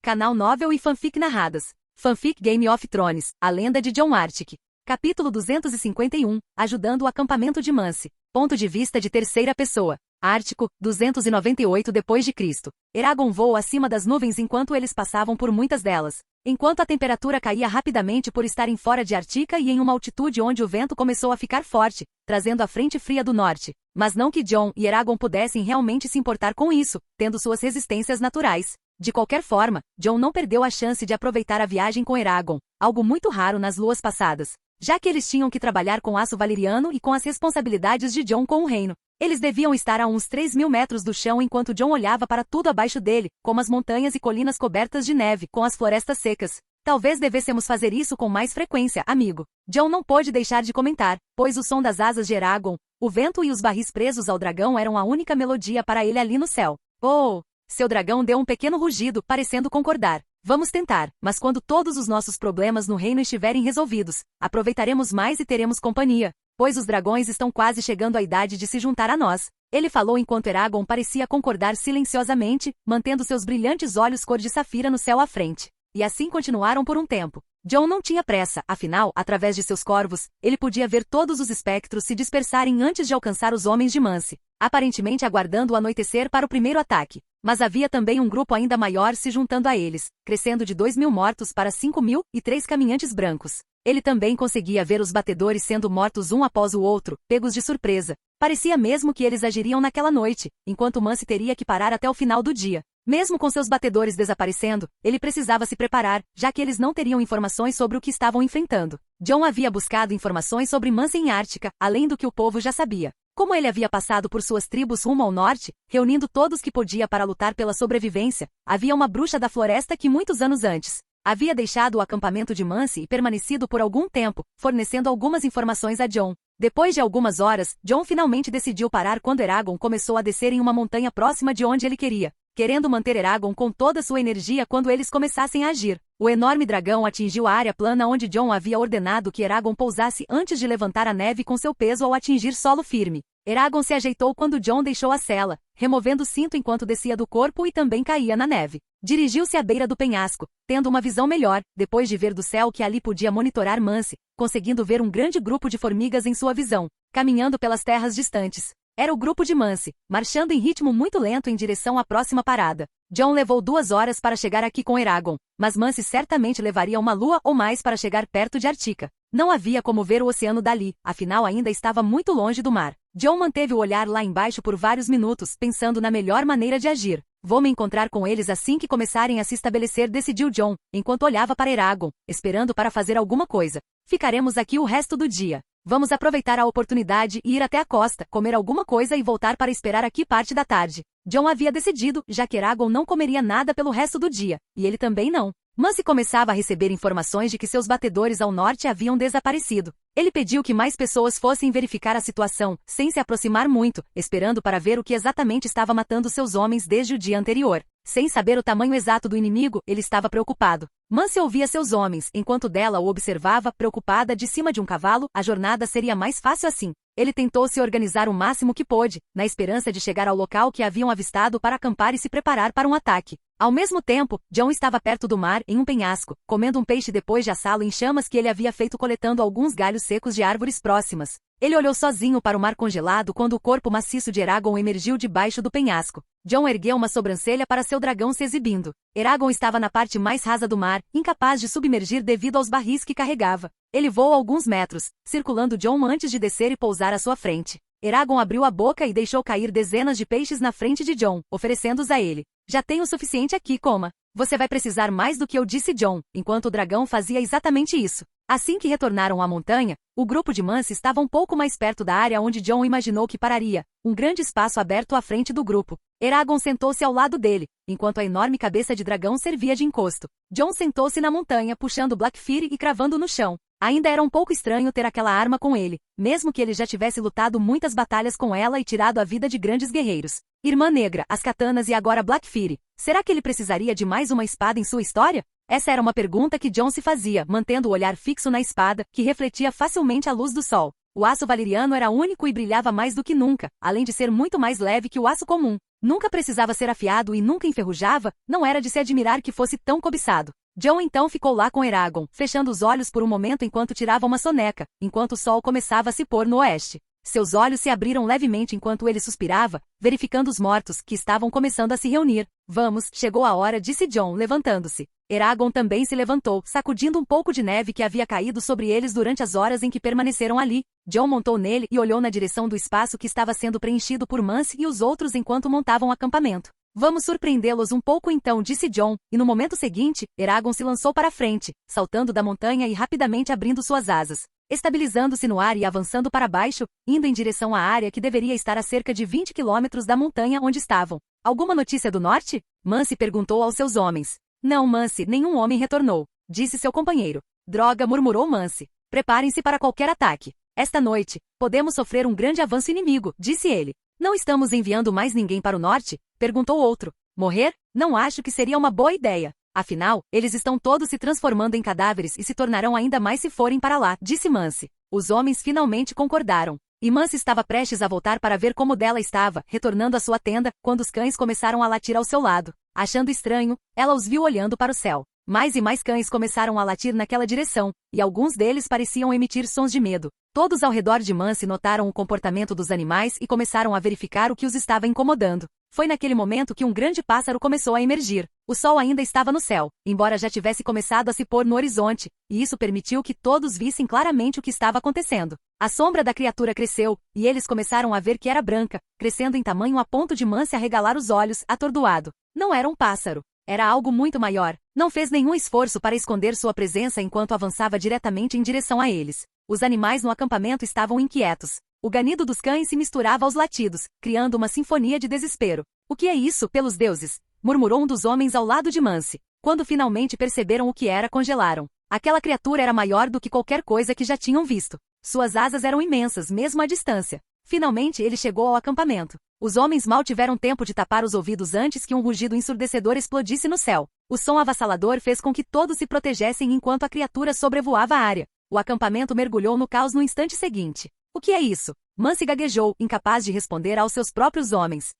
Canal Novel e Fanfic Narradas. Fanfic Game of Thrones, A Lenda de Jon Artic. Capítulo 251, Ajudando o acampamento de Mance. Ponto de vista de terceira pessoa. Ártico, 298 d.C. Eragon voou acima das nuvens enquanto eles passavam por muitas delas. Enquanto a temperatura caía rapidamente por estarem fora de Artica e em uma altitude onde o vento começou a ficar forte, trazendo a frente fria do norte. Mas não que Jon e Eragon pudessem realmente se importar com isso, tendo suas resistências naturais. De qualquer forma, Jon não perdeu a chance de aproveitar a viagem com Eragon, algo muito raro nas luas passadas, já que eles tinham que trabalhar com aço valeriano e com as responsabilidades de Jon com o reino. Eles deviam estar a uns 3.000 metros do chão enquanto Jon olhava para tudo abaixo dele, como as montanhas e colinas cobertas de neve, com as florestas secas. Talvez devêssemos fazer isso com mais frequência, amigo. Jon não pôde deixar de comentar, pois o som das asas de Eragon, o vento e os barris presos ao dragão eram a única melodia para ele ali no céu. Oh! Seu dragão deu um pequeno rugido, parecendo concordar. Vamos tentar, mas quando todos os nossos problemas no reino estiverem resolvidos, aproveitaremos mais e teremos companhia, pois os dragões estão quase chegando à idade de se juntar a nós. Ele falou enquanto Eragon parecia concordar silenciosamente, mantendo seus brilhantes olhos cor de safira no céu à frente. E assim continuaram por um tempo. Jon não tinha pressa, afinal, através de seus corvos, ele podia ver todos os espectros se dispersarem antes de alcançar os homens de Mance, aparentemente aguardando o anoitecer para o primeiro ataque. Mas havia também um grupo ainda maior se juntando a eles, crescendo de 2.000 mortos para 5.000, e 3 caminhantes brancos. Ele também conseguia ver os batedores sendo mortos um após o outro, pegos de surpresa. Parecia mesmo que eles agiriam naquela noite, enquanto Mance teria que parar até o final do dia. Mesmo com seus batedores desaparecendo, ele precisava se preparar, já que eles não teriam informações sobre o que estavam enfrentando. Jon havia buscado informações sobre Mance em Ártica, além do que o povo já sabia. Como ele havia passado por suas tribos rumo ao norte, reunindo todos que podia para lutar pela sobrevivência, havia uma bruxa da floresta que muitos anos antes havia deixado o acampamento de Mance e permanecido por algum tempo, fornecendo algumas informações a Jon. Depois de algumas horas, Jon finalmente decidiu parar quando Eragon começou a descer em uma montanha próxima de onde ele queria, querendo manter Eragon com toda sua energia quando eles começassem a agir. O enorme dragão atingiu a área plana onde Jon havia ordenado que Eragon pousasse antes de levantar a neve com seu peso ao atingir solo firme. Eragon se ajeitou quando Jon deixou a cela, removendo o cinto enquanto descia do corpo e também caía na neve. Dirigiu-se à beira do penhasco, tendo uma visão melhor, depois de ver do céu que ali podia monitorar Mance, conseguindo ver um grande grupo de formigas em sua visão, caminhando pelas terras distantes. Era o grupo de Mance, marchando em ritmo muito lento em direção à próxima parada. Jon levou 2 horas para chegar aqui com Eragon, mas Mance certamente levaria uma lua ou mais para chegar perto de Artica. Não havia como ver o oceano dali, afinal ainda estava muito longe do mar. Jon manteve o olhar lá embaixo por vários minutos, pensando na melhor maneira de agir. Vou me encontrar com eles assim que começarem a se estabelecer, decidiu Jon, enquanto olhava para Eragon, esperando para fazer alguma coisa. Ficaremos aqui o resto do dia. Vamos aproveitar a oportunidade e ir até a costa, comer alguma coisa e voltar para esperar aqui parte da tarde. Jon havia decidido, já que Eragon não comeria nada pelo resto do dia, e ele também não. Mance começava a receber informações de que seus batedores ao norte haviam desaparecido. Ele pediu que mais pessoas fossem verificar a situação, sem se aproximar muito, esperando para ver o que exatamente estava matando seus homens desde o dia anterior. Sem saber o tamanho exato do inimigo, ele estava preocupado. Mance ouvia seus homens, enquanto dela o observava, preocupada de cima de um cavalo. A jornada seria mais fácil assim. Ele tentou se organizar o máximo que pôde, na esperança de chegar ao local que haviam avistado para acampar e se preparar para um ataque. Ao mesmo tempo, Jon estava perto do mar, em um penhasco, comendo um peixe depois de assá-lo em chamas que ele havia feito coletando alguns galhos secos de árvores próximas. Ele olhou sozinho para o mar congelado quando o corpo maciço de Eragon emergiu debaixo do penhasco. Jon ergueu uma sobrancelha para seu dragão se exibindo. Eragon estava na parte mais rasa do mar, incapaz de submergir devido aos barris que carregava. Ele voou alguns metros, circulando Jon antes de descer e pousar à sua frente. Eragon abriu a boca e deixou cair dezenas de peixes na frente de Jon, oferecendo-os a ele. Já tenho o suficiente aqui, coma. Você vai precisar mais do que eu, disse Jon, enquanto o dragão fazia exatamente isso. Assim que retornaram à montanha, o grupo de Mance estava um pouco mais perto da área onde Jon imaginou que pararia, um grande espaço aberto à frente do grupo. Eragon sentou-se ao lado dele, enquanto a enorme cabeça de dragão servia de encosto. Jon sentou-se na montanha, puxando Blackfyre e cravando no chão. Ainda era um pouco estranho ter aquela arma com ele, mesmo que ele já tivesse lutado muitas batalhas com ela e tirado a vida de grandes guerreiros. Irmã Negra, as katanas e agora Blackfyre. Será que ele precisaria de mais uma espada em sua história? Essa era uma pergunta que Jon se fazia, mantendo o olhar fixo na espada, que refletia facilmente a luz do sol. O aço valeriano era único e brilhava mais do que nunca, além de ser muito mais leve que o aço comum. Nunca precisava ser afiado e nunca enferrujava, não era de se admirar que fosse tão cobiçado. Jon então ficou lá com Eragon, fechando os olhos por um momento enquanto tirava uma soneca, enquanto o sol começava a se pôr no oeste. Seus olhos se abriram levemente enquanto ele suspirava, verificando os mortos, que estavam começando a se reunir. Vamos, chegou a hora, disse Jon, levantando-se. Eragon também se levantou, sacudindo um pouco de neve que havia caído sobre eles durante as horas em que permaneceram ali. Jon montou nele e olhou na direção do espaço que estava sendo preenchido por Mance e os outros enquanto montavam acampamento. Vamos surpreendê-los um pouco então, disse Jon, e no momento seguinte, Eragon se lançou para a frente, saltando da montanha e rapidamente abrindo suas asas, estabilizando-se no ar e avançando para baixo, indo em direção à área que deveria estar a cerca de 20 quilômetros da montanha onde estavam. Alguma notícia do norte? Mance perguntou aos seus homens. Não, Mance, nenhum homem retornou, disse seu companheiro. Droga, murmurou Mance. Preparem-se para qualquer ataque. Esta noite, podemos sofrer um grande avanço inimigo, disse ele. Não estamos enviando mais ninguém para o norte? Perguntou outro. Morrer? Não acho que seria uma boa ideia. Afinal, eles estão todos se transformando em cadáveres e se tornarão ainda mais se forem para lá, disse Mance. Os homens finalmente concordaram. E Mance estava prestes a voltar para ver como Della estava, retornando à sua tenda, quando os cães começaram a latir ao seu lado. Achando estranho, ela os viu olhando para o céu. Mais e mais cães começaram a latir naquela direção, e alguns deles pareciam emitir sons de medo. Todos ao redor de Mance notaram o comportamento dos animais e começaram a verificar o que os estava incomodando. Foi naquele momento que um grande pássaro começou a emergir. O sol ainda estava no céu, embora já tivesse começado a se pôr no horizonte, e isso permitiu que todos vissem claramente o que estava acontecendo. A sombra da criatura cresceu, e eles começaram a ver que era branca, crescendo em tamanho a ponto de Mance arregalar os olhos, atordoado. Não era um pássaro. Era algo muito maior. Não fez nenhum esforço para esconder sua presença enquanto avançava diretamente em direção a eles. Os animais no acampamento estavam inquietos. O ganido dos cães se misturava aos latidos, criando uma sinfonia de desespero. O que é isso, pelos deuses? Murmurou um dos homens ao lado de Mance. Quando finalmente perceberam o que era, congelaram. Aquela criatura era maior do que qualquer coisa que já tinham visto. Suas asas eram imensas, mesmo à distância. Finalmente ele chegou ao acampamento. Os homens mal tiveram tempo de tapar os ouvidos antes que um rugido ensurdecedor explodisse no céu. O som avassalador fez com que todos se protegessem enquanto a criatura sobrevoava a área. O acampamento mergulhou no caos no instante seguinte. O que é isso? Mance gaguejou, incapaz de responder aos seus próprios homens.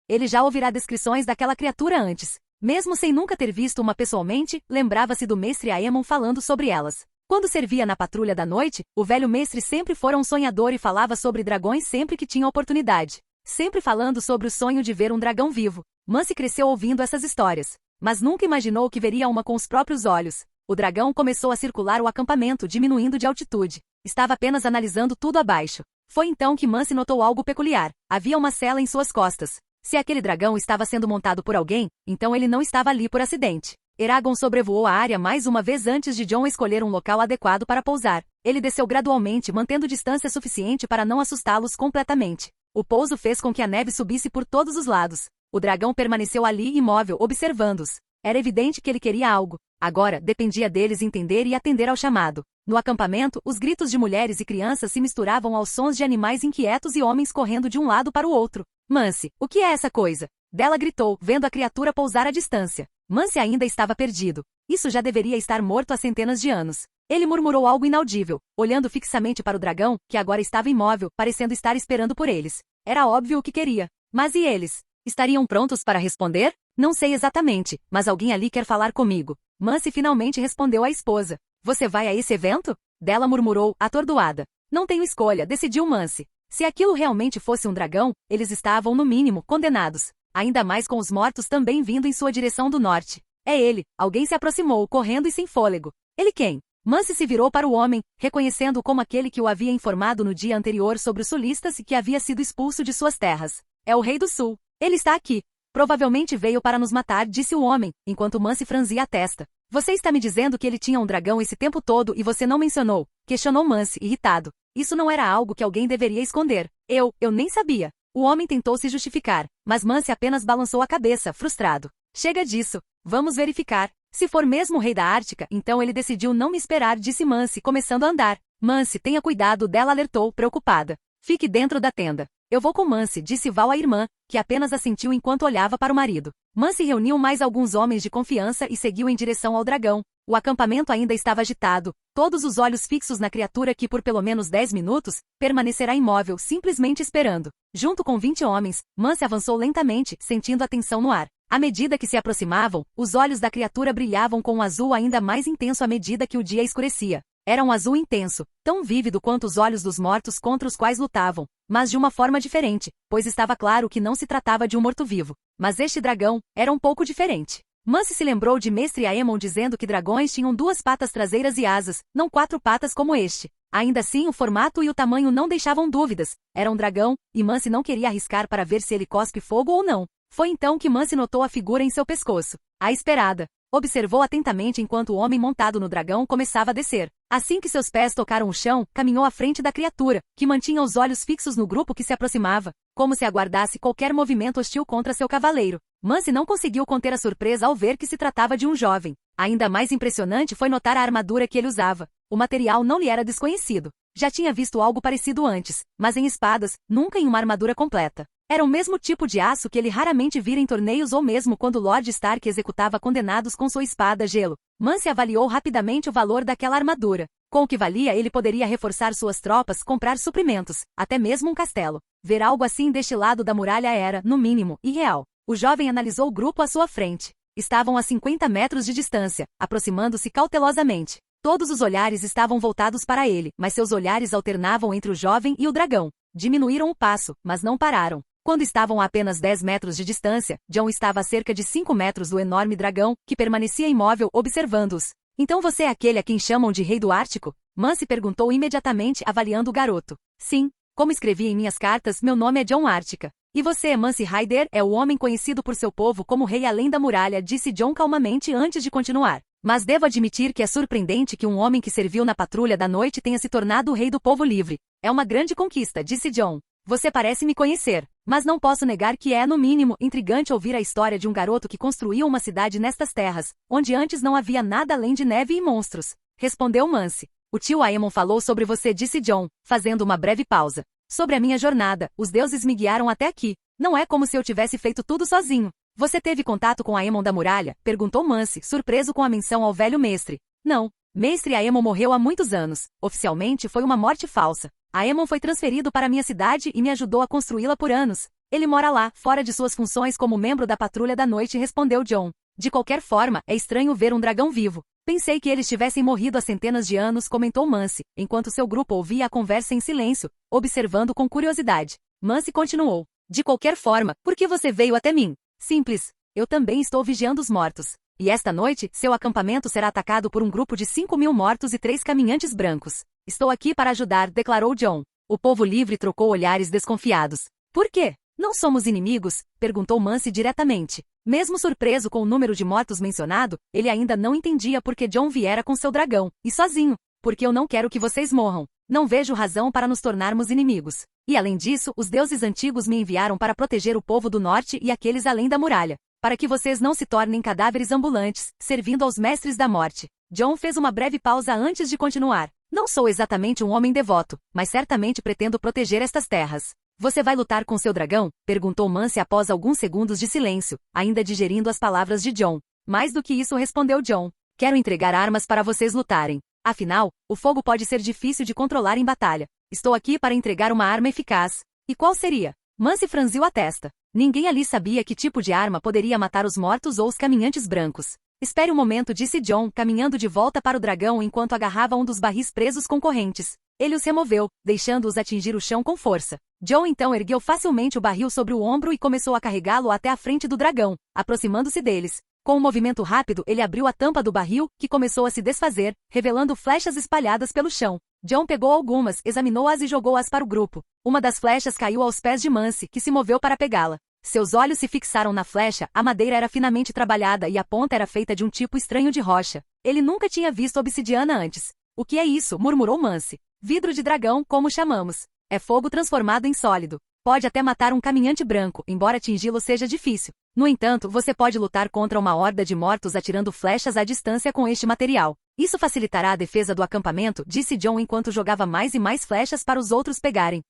Ele já ouvira descrições daquela criatura antes. Mesmo sem nunca ter visto uma pessoalmente, lembrava-se do mestre Aemon falando sobre elas. Quando servia na patrulha da noite, o velho mestre sempre fora um sonhador e falava sobre dragões sempre que tinha oportunidade. Sempre falando sobre o sonho de ver um dragão vivo. Mance cresceu ouvindo essas histórias, mas nunca imaginou que veria uma com os próprios olhos. O dragão começou a circular o acampamento, diminuindo de altitude. Estava apenas analisando tudo abaixo. Foi então que Mance notou algo peculiar. Havia uma sela em suas costas. Se aquele dragão estava sendo montado por alguém, então ele não estava ali por acidente. Eragon sobrevoou a área mais uma vez antes de Jon escolher um local adequado para pousar. Ele desceu gradualmente, mantendo distância suficiente para não assustá-los completamente. O pouso fez com que a neve subisse por todos os lados. O dragão permaneceu ali imóvel, observando-os. Era evidente que ele queria algo. Agora, dependia deles entender e atender ao chamado. No acampamento, os gritos de mulheres e crianças se misturavam aos sons de animais inquietos e homens correndo de um lado para o outro. Mance, o que é essa coisa? Della gritou, vendo a criatura pousar à distância. Mance ainda estava perdido. Isso já deveria estar morto há centenas de anos. Ele murmurou algo inaudível, olhando fixamente para o dragão, que agora estava imóvel, parecendo estar esperando por eles. Era óbvio o que queria. Mas e eles? Estariam prontos para responder? Não sei exatamente, mas alguém ali quer falar comigo. Mance finalmente respondeu à esposa. Você vai a esse evento? Della murmurou, atordoada. Não tenho escolha, decidiu Mance. Se aquilo realmente fosse um dragão, eles estavam, no mínimo, condenados. Ainda mais com os mortos também vindo em sua direção do norte. É ele. Alguém se aproximou, correndo e sem fôlego. Ele quem? Mance se virou para o homem, reconhecendo-o como aquele que o havia informado no dia anterior sobre os sulistas e que havia sido expulso de suas terras. É o rei do sul. Ele está aqui. Provavelmente veio para nos matar, disse o homem, enquanto Mance franzia a testa. Você está me dizendo que ele tinha um dragão esse tempo todo e você não mencionou? Questionou Mance, irritado. Isso não era algo que alguém deveria esconder. Eu nem sabia. O homem tentou se justificar, mas Mance apenas balançou a cabeça, frustrado. Chega disso. Vamos verificar. Se for mesmo o rei da Ártica, então ele decidiu não me esperar, disse Mance, começando a andar. Mance, tenha cuidado, Della alertou, preocupada. Fique dentro da tenda. Eu vou com Mance, disse Val à irmã, que apenas assentiu enquanto olhava para o marido. Mance reuniu mais alguns homens de confiança e seguiu em direção ao dragão. O acampamento ainda estava agitado, todos os olhos fixos na criatura que por pelo menos 10 minutos, permanecerá imóvel simplesmente esperando. Junto com 20 homens, Mance avançou lentamente, sentindo a tensão no ar. À medida que se aproximavam, os olhos da criatura brilhavam com um azul ainda mais intenso à medida que o dia escurecia. Era um azul intenso, tão vívido quanto os olhos dos mortos contra os quais lutavam, mas de uma forma diferente, pois estava claro que não se tratava de um morto-vivo. Mas este dragão era um pouco diferente. Mance se lembrou de Mestre Aemon dizendo que dragões tinham 2 patas traseiras e asas, não 4 patas como este. Ainda assim o formato e o tamanho não deixavam dúvidas. Era um dragão, e Mance não queria arriscar para ver se ele cospe fogo ou não. Foi então que Mance notou a figura em seu pescoço. A esperada. Observou atentamente enquanto o homem montado no dragão começava a descer. Assim que seus pés tocaram o chão, caminhou à frente da criatura, que mantinha os olhos fixos no grupo que se aproximava, como se aguardasse qualquer movimento hostil contra seu cavaleiro. Mance não conseguiu conter a surpresa ao ver que se tratava de um jovem. Ainda mais impressionante foi notar a armadura que ele usava. O material não lhe era desconhecido. Já tinha visto algo parecido antes, mas em espadas, nunca em uma armadura completa. Era o mesmo tipo de aço que ele raramente vira em torneios ou mesmo quando Lord Stark executava condenados com sua espada gelo. Mance avaliou rapidamente o valor daquela armadura. Com o que valia ele poderia reforçar suas tropas, comprar suprimentos, até mesmo um castelo. Ver algo assim deste lado da muralha era, no mínimo, irreal. O jovem analisou o grupo à sua frente. Estavam a 50 metros de distância, aproximando-se cautelosamente. Todos os olhares estavam voltados para ele, mas seus olhares alternavam entre o jovem e o dragão. Diminuíram o passo, mas não pararam. Quando estavam a apenas 10 metros de distância, Jon estava a cerca de 5 metros do enorme dragão, que permanecia imóvel observando-os. Então você é aquele a quem chamam de Rei do Ártico? Mance perguntou imediatamente, avaliando o garoto. Sim, como escrevi em minhas cartas, meu nome é Jon Ártica. E você, Mance Rayder, é o homem conhecido por seu povo como Rei Além da Muralha, disse Jon calmamente antes de continuar. Mas devo admitir que é surpreendente que um homem que serviu na Patrulha da Noite tenha se tornado o Rei do Povo Livre. É uma grande conquista, disse Jon. Você parece me conhecer, mas não posso negar que é, no mínimo, intrigante ouvir a história de um garoto que construiu uma cidade nestas terras, onde antes não havia nada além de neve e monstros. Respondeu Mance. O tio Aemon falou sobre você, disse Jon, fazendo uma breve pausa. Sobre a minha jornada, os deuses me guiaram até aqui. Não é como se eu tivesse feito tudo sozinho. Você teve contato com Aemon da Muralha? Perguntou Mance, surpreso com a menção ao velho mestre. Não. Mestre Aemon morreu há muitos anos. Oficialmente foi uma morte falsa. Aemon foi transferido para minha cidade e me ajudou a construí-la por anos. Ele mora lá, fora de suas funções como membro da Patrulha da Noite, respondeu Jon. De qualquer forma, é estranho ver um dragão vivo. Pensei que eles tivessem morrido há centenas de anos, comentou Mance, enquanto seu grupo ouvia a conversa em silêncio, observando com curiosidade. Mance continuou. De qualquer forma, por que você veio até mim? Simples. Eu também estou vigiando os mortos. E esta noite, seu acampamento será atacado por um grupo de 5.000 mortos e 3 caminhantes brancos. Estou aqui para ajudar, declarou Jon. O povo livre trocou olhares desconfiados. Por quê? Não somos inimigos? Perguntou Mance diretamente. Mesmo surpreso com o número de mortos mencionado, ele ainda não entendia por que Jon viera com seu dragão, e sozinho. Porque eu não quero que vocês morram. Não vejo razão para nos tornarmos inimigos. E além disso, os deuses antigos me enviaram para proteger o povo do norte e aqueles além da muralha. Para que vocês não se tornem cadáveres ambulantes, servindo aos mestres da morte. Jon fez uma breve pausa antes de continuar. Não sou exatamente um homem devoto, mas certamente pretendo proteger estas terras. Você vai lutar com seu dragão? Perguntou Mance após alguns segundos de silêncio, ainda digerindo as palavras de Jon. Mais do que isso, respondeu Jon. Quero entregar armas para vocês lutarem. Afinal, o fogo pode ser difícil de controlar em batalha. Estou aqui para entregar uma arma eficaz. E qual seria? Mance franziu a testa. Ninguém ali sabia que tipo de arma poderia matar os mortos ou os caminhantes brancos. Espere um momento, disse Jon, caminhando de volta para o dragão enquanto agarrava um dos barris presos com correntes. Ele os removeu, deixando-os atingir o chão com força. Jon então ergueu facilmente o barril sobre o ombro e começou a carregá-lo até a frente do dragão, aproximando-se deles. Com um movimento rápido, ele abriu a tampa do barril, que começou a se desfazer, revelando flechas espalhadas pelo chão. Jon pegou algumas, examinou-as e jogou-as para o grupo. Uma das flechas caiu aos pés de Mance, que se moveu para pegá-la. Seus olhos se fixaram na flecha, a madeira era finamente trabalhada e a ponta era feita de um tipo estranho de rocha. Ele nunca tinha visto obsidiana antes. O que é isso? Murmurou Mance. Vidro de dragão, como chamamos. É fogo transformado em sólido. Pode até matar um caminhante branco, embora atingi-lo seja difícil. No entanto, você pode lutar contra uma horda de mortos atirando flechas à distância com este material. Isso facilitará a defesa do acampamento, disse Jon enquanto jogava mais e mais flechas para os outros pegarem.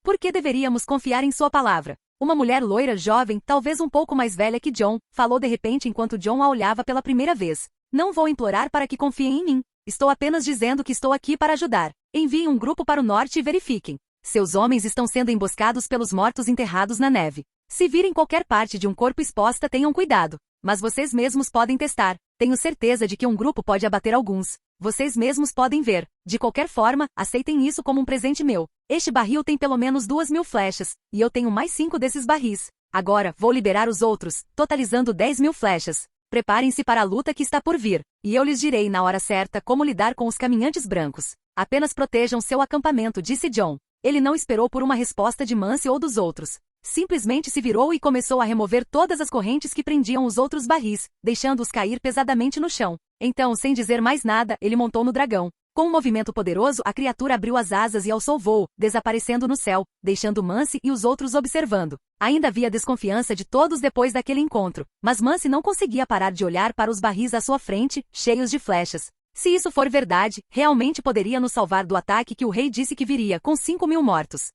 Por que deveríamos confiar em sua palavra? Uma mulher loira jovem, talvez um pouco mais velha que John, falou de repente enquanto John a olhava pela primeira vez. Não vou implorar para que confiem em mim. Estou apenas dizendo que estou aqui para ajudar. Enviem um grupo para o norte e verifiquem. Seus homens estão sendo emboscados pelos mortos enterrados na neve. Se virem qualquer parte de um corpo exposta, tenham cuidado. Mas vocês mesmos podem testar. Tenho certeza de que um grupo pode abater alguns. Vocês mesmos podem ver. De qualquer forma, aceitem isso como um presente meu. Este barril tem pelo menos 2.000 flechas, e eu tenho mais 5 desses barris. Agora, vou liberar os outros, totalizando 10.000 flechas. Preparem-se para a luta que está por vir, e eu lhes direi na hora certa como lidar com os caminhantes brancos. Apenas protejam seu acampamento, disse John. Ele não esperou por uma resposta de Mance ou dos outros. Simplesmente se virou e começou a remover todas as correntes que prendiam os outros barris, deixando-os cair pesadamente no chão. Então, sem dizer mais nada, ele montou no dragão. Com um movimento poderoso, a criatura abriu as asas e alçou voo, desaparecendo no céu, deixando Mance e os outros observando. Ainda havia desconfiança de todos depois daquele encontro, mas Mance não conseguia parar de olhar para os barris à sua frente, cheios de flechas. Se isso for verdade, realmente poderia nos salvar do ataque que o rei disse que viria, com 5.000 mortos.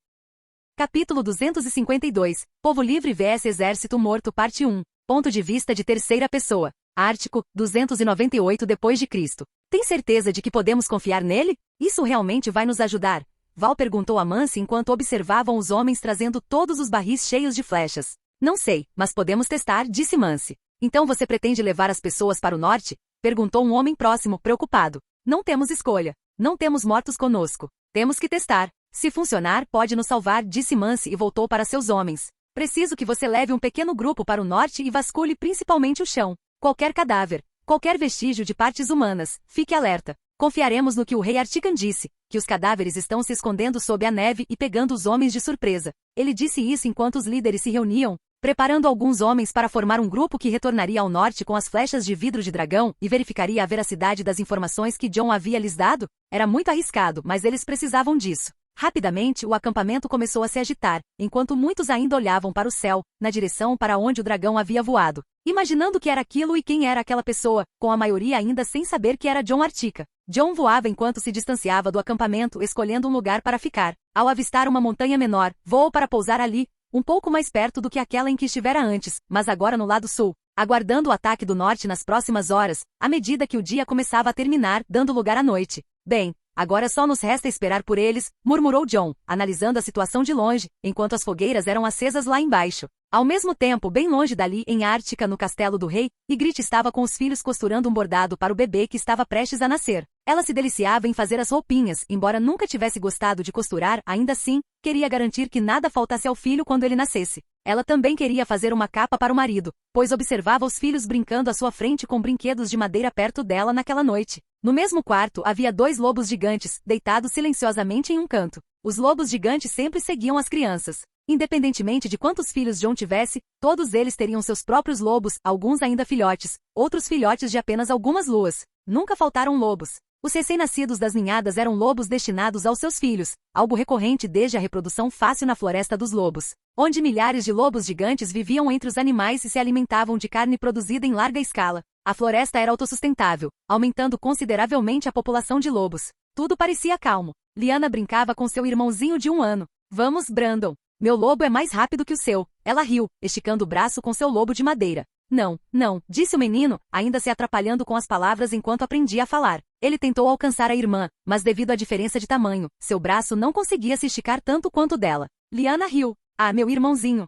Capítulo 252, Povo Livre vs Exército Morto Parte 1, Ponto de vista de terceira pessoa. Ártico, 298 d.C. Tem certeza de que podemos confiar nele? Isso realmente vai nos ajudar? Val perguntou a Mance enquanto observavam os homens trazendo todos os barris cheios de flechas. Não sei, mas podemos testar, disse Mance. Então você pretende levar as pessoas para o norte? Perguntou um homem próximo, preocupado. Não temos escolha. Não temos mortos conosco. Temos que testar. Se funcionar, pode nos salvar, disse Mance e voltou para seus homens. Preciso que você leve um pequeno grupo para o norte e vasculhe principalmente o chão. Qualquer cadáver, qualquer vestígio de partes humanas, fique alerta. Confiaremos no que o rei Artican disse, que os cadáveres estão se escondendo sob a neve e pegando os homens de surpresa. Ele disse isso enquanto os líderes se reuniam, preparando alguns homens para formar um grupo que retornaria ao norte com as flechas de vidro de dragão e verificaria a veracidade das informações que John havia lhes dado. Era muito arriscado, mas eles precisavam disso. Rapidamente, o acampamento começou a se agitar, enquanto muitos ainda olhavam para o céu, na direção para onde o dragão havia voado, imaginando o que era aquilo e quem era aquela pessoa, com a maioria ainda sem saber que era John Artica. John voava enquanto se distanciava do acampamento, escolhendo um lugar para ficar. Ao avistar uma montanha menor, voou para pousar ali, um pouco mais perto do que aquela em que estivera antes, mas agora no lado sul, aguardando o ataque do norte nas próximas horas, à medida que o dia começava a terminar, dando lugar à noite. Bem, agora só nos resta esperar por eles, murmurou John, analisando a situação de longe, enquanto as fogueiras eram acesas lá embaixo. Ao mesmo tempo, bem longe dali, em Ártica, no castelo do rei, Ygritte estava com os filhos costurando um bordado para o bebê que estava prestes a nascer. Ela se deliciava em fazer as roupinhas, embora nunca tivesse gostado de costurar, ainda assim, queria garantir que nada faltasse ao filho quando ele nascesse. Ela também queria fazer uma capa para o marido, pois observava os filhos brincando à sua frente com brinquedos de madeira perto dela naquela noite. No mesmo quarto, havia 2 lobos gigantes, deitados silenciosamente em um canto. Os lobos gigantes sempre seguiam as crianças. Independentemente de quantos filhos John tivesse, todos eles teriam seus próprios lobos, alguns ainda filhotes, outros filhotes de apenas algumas luas. Nunca faltaram lobos. Os recém-nascidos das ninhadas eram lobos destinados aos seus filhos, algo recorrente desde a reprodução fácil na Floresta dos Lobos, onde milhares de lobos gigantes viviam entre os animais e se alimentavam de carne produzida em larga escala. A floresta era autossustentável, aumentando consideravelmente a população de lobos. Tudo parecia calmo. Lyanna brincava com seu irmãozinho de 1 ano. Vamos, Brandon. Meu lobo é mais rápido que o seu. Ela riu, esticando o braço com seu lobo de madeira. Não, não, disse o menino, ainda se atrapalhando com as palavras enquanto aprendia a falar. Ele tentou alcançar a irmã, mas devido à diferença de tamanho, seu braço não conseguia se esticar tanto quanto o dela. Lyanna riu. Ah, meu irmãozinho.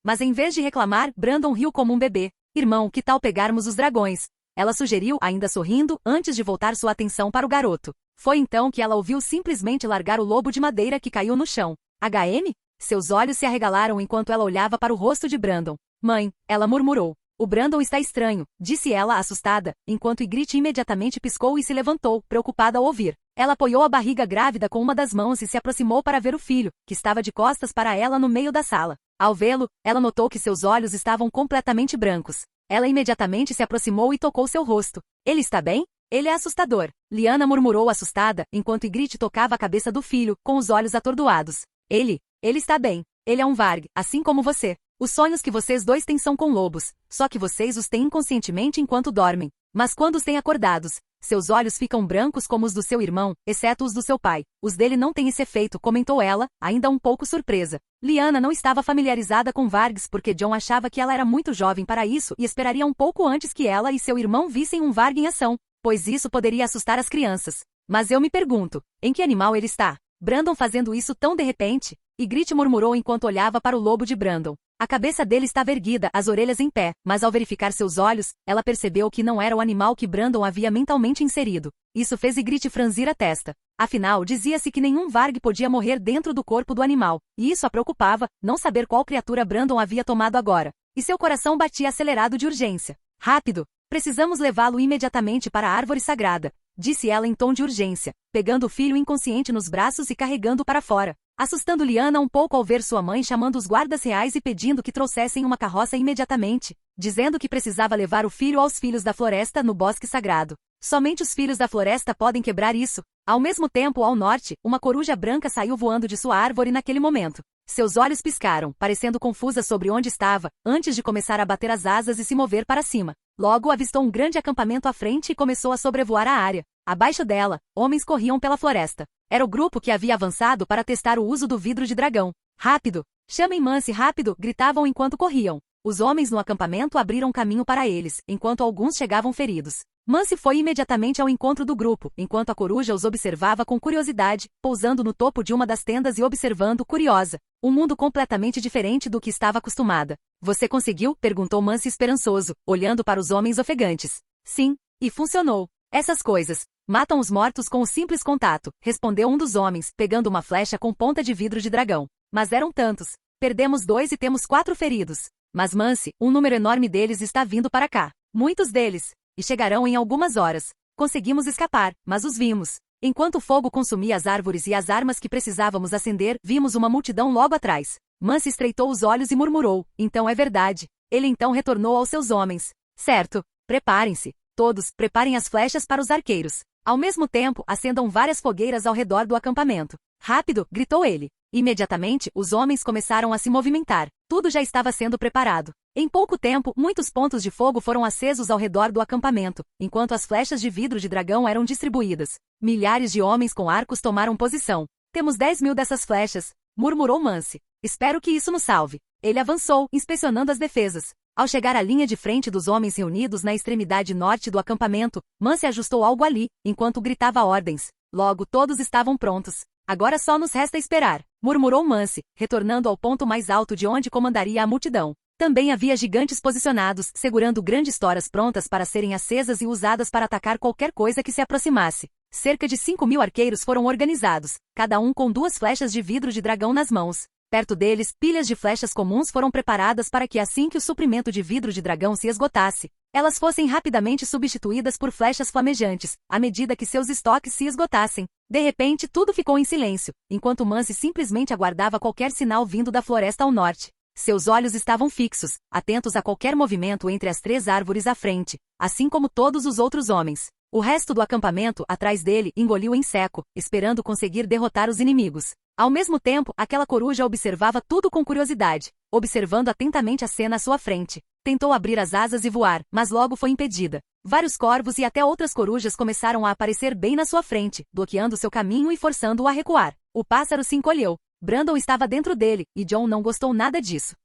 Mas em vez de reclamar, Brandon riu como um bebê. Irmão, que tal pegarmos os dragões? Ela sugeriu, ainda sorrindo, antes de voltar sua atenção para o garoto. Foi então que ela ouviu simplesmente largar o lobo de madeira que caiu no chão. HM? Seus olhos se arregalaram enquanto ela olhava para o rosto de Brandon. Mãe, ela murmurou. O Brandon está estranho, disse ela assustada, enquanto Ygritte imediatamente piscou e se levantou, preocupada ao ouvir. Ela apoiou a barriga grávida com uma das mãos e se aproximou para ver o filho, que estava de costas para ela no meio da sala. Ao vê-lo, ela notou que seus olhos estavam completamente brancos. Ela imediatamente se aproximou e tocou seu rosto. Ele está bem? Ele é assustador. Lyanna murmurou assustada, enquanto Ygritte tocava a cabeça do filho, com os olhos atordoados. Ele está bem. Ele é um Varg, assim como você. Os sonhos que vocês dois têm são com lobos, só que vocês os têm inconscientemente enquanto dormem. Mas quando os tem acordados, seus olhos ficam brancos como os do seu irmão, exceto os do seu pai. Os dele não têm esse efeito, comentou ela, ainda um pouco surpresa. Lyanna não estava familiarizada com Vargs porque Jon achava que ela era muito jovem para isso e esperaria um pouco antes que ela e seu irmão vissem um Varg em ação, pois isso poderia assustar as crianças. Mas eu me pergunto, em que animal ele está? Brandon fazendo isso tão de repente? Ygritte murmurou enquanto olhava para o lobo de Brandon. A cabeça dele estava erguida, as orelhas em pé, mas ao verificar seus olhos, ela percebeu que não era o animal que Brandon havia mentalmente inserido. Isso fez Ygritte franzir a testa. Afinal, dizia-se que nenhum Varg podia morrer dentro do corpo do animal, e isso a preocupava, não saber qual criatura Brandon havia tomado agora. E seu coração batia acelerado de urgência. Rápido! Precisamos levá-lo imediatamente para a árvore sagrada, disse ela em tom de urgência, pegando o filho inconsciente nos braços e carregando-o para fora, assustando Lyanna um pouco ao ver sua mãe chamando os guardas reais e pedindo que trouxessem uma carroça imediatamente, dizendo que precisava levar o filho aos filhos da floresta no bosque sagrado. Somente os filhos da floresta podem quebrar isso. Ao mesmo tempo, ao norte, uma coruja branca saiu voando de sua árvore naquele momento. Seus olhos piscaram, parecendo confusa sobre onde estava, antes de começar a bater as asas e se mover para cima. Logo avistou um grande acampamento à frente e começou a sobrevoar a área. Abaixo dela, homens corriam pela floresta. Era o grupo que havia avançado para testar o uso do vidro de dragão. Rápido! Chamem Mance rápido! Gritavam enquanto corriam. Os homens no acampamento abriram caminho para eles, enquanto alguns chegavam feridos. Mance foi imediatamente ao encontro do grupo, enquanto a coruja os observava com curiosidade, pousando no topo de uma das tendas e observando, curiosa, um mundo completamente diferente do que estava acostumada. Você conseguiu? Perguntou Mance esperançoso, olhando para os homens ofegantes. Sim, e funcionou. Essas coisas matam os mortos com o simples contato, respondeu um dos homens, pegando uma flecha com ponta de vidro de dragão. Mas eram tantos. Perdemos 2 e temos 4 feridos. Mas Mance, um número enorme deles está vindo para cá. Muitos deles. E chegarão em algumas horas. Conseguimos escapar, mas os vimos. Enquanto o fogo consumia as árvores e as armas que precisávamos acender, vimos uma multidão logo atrás. Mance estreitou os olhos e murmurou, então é verdade. Ele então retornou aos seus homens. Certo. Preparem-se. Todos, preparem as flechas para os arqueiros. Ao mesmo tempo, acendam várias fogueiras ao redor do acampamento. Rápido, gritou ele. Imediatamente, os homens começaram a se movimentar. Tudo já estava sendo preparado. Em pouco tempo, muitos pontos de fogo foram acesos ao redor do acampamento, enquanto as flechas de vidro de dragão eram distribuídas. Milhares de homens com arcos tomaram posição. Temos 10.000 dessas flechas, murmurou Mance. Espero que isso nos salve. Ele avançou, inspecionando as defesas. Ao chegar à linha de frente dos homens reunidos na extremidade norte do acampamento, Mance ajustou algo ali, enquanto gritava ordens. Logo todos estavam prontos. Agora só nos resta esperar, murmurou Mance, retornando ao ponto mais alto de onde comandaria a multidão. Também havia gigantes posicionados, segurando grandes toras prontas para serem acesas e usadas para atacar qualquer coisa que se aproximasse. Cerca de 5.000 arqueiros foram organizados, cada um com 2 flechas de vidro de dragão nas mãos. Perto deles, pilhas de flechas comuns foram preparadas para que assim que o suprimento de vidro de dragão se esgotasse, elas fossem rapidamente substituídas por flechas flamejantes, à medida que seus estoques se esgotassem. De repente, tudo ficou em silêncio, enquanto Mance simplesmente aguardava qualquer sinal vindo da floresta ao norte. Seus olhos estavam fixos, atentos a qualquer movimento entre as 3 árvores à frente, assim como todos os outros homens. O resto do acampamento, atrás dele, engoliu em seco, esperando conseguir derrotar os inimigos. Ao mesmo tempo, aquela coruja observava tudo com curiosidade, observando atentamente a cena à sua frente. Tentou abrir as asas e voar, mas logo foi impedida. Vários corvos e até outras corujas começaram a aparecer bem na sua frente, bloqueando seu caminho e forçando-o a recuar. O pássaro se encolheu. Brandon estava dentro dele, e Jon não gostou nada disso.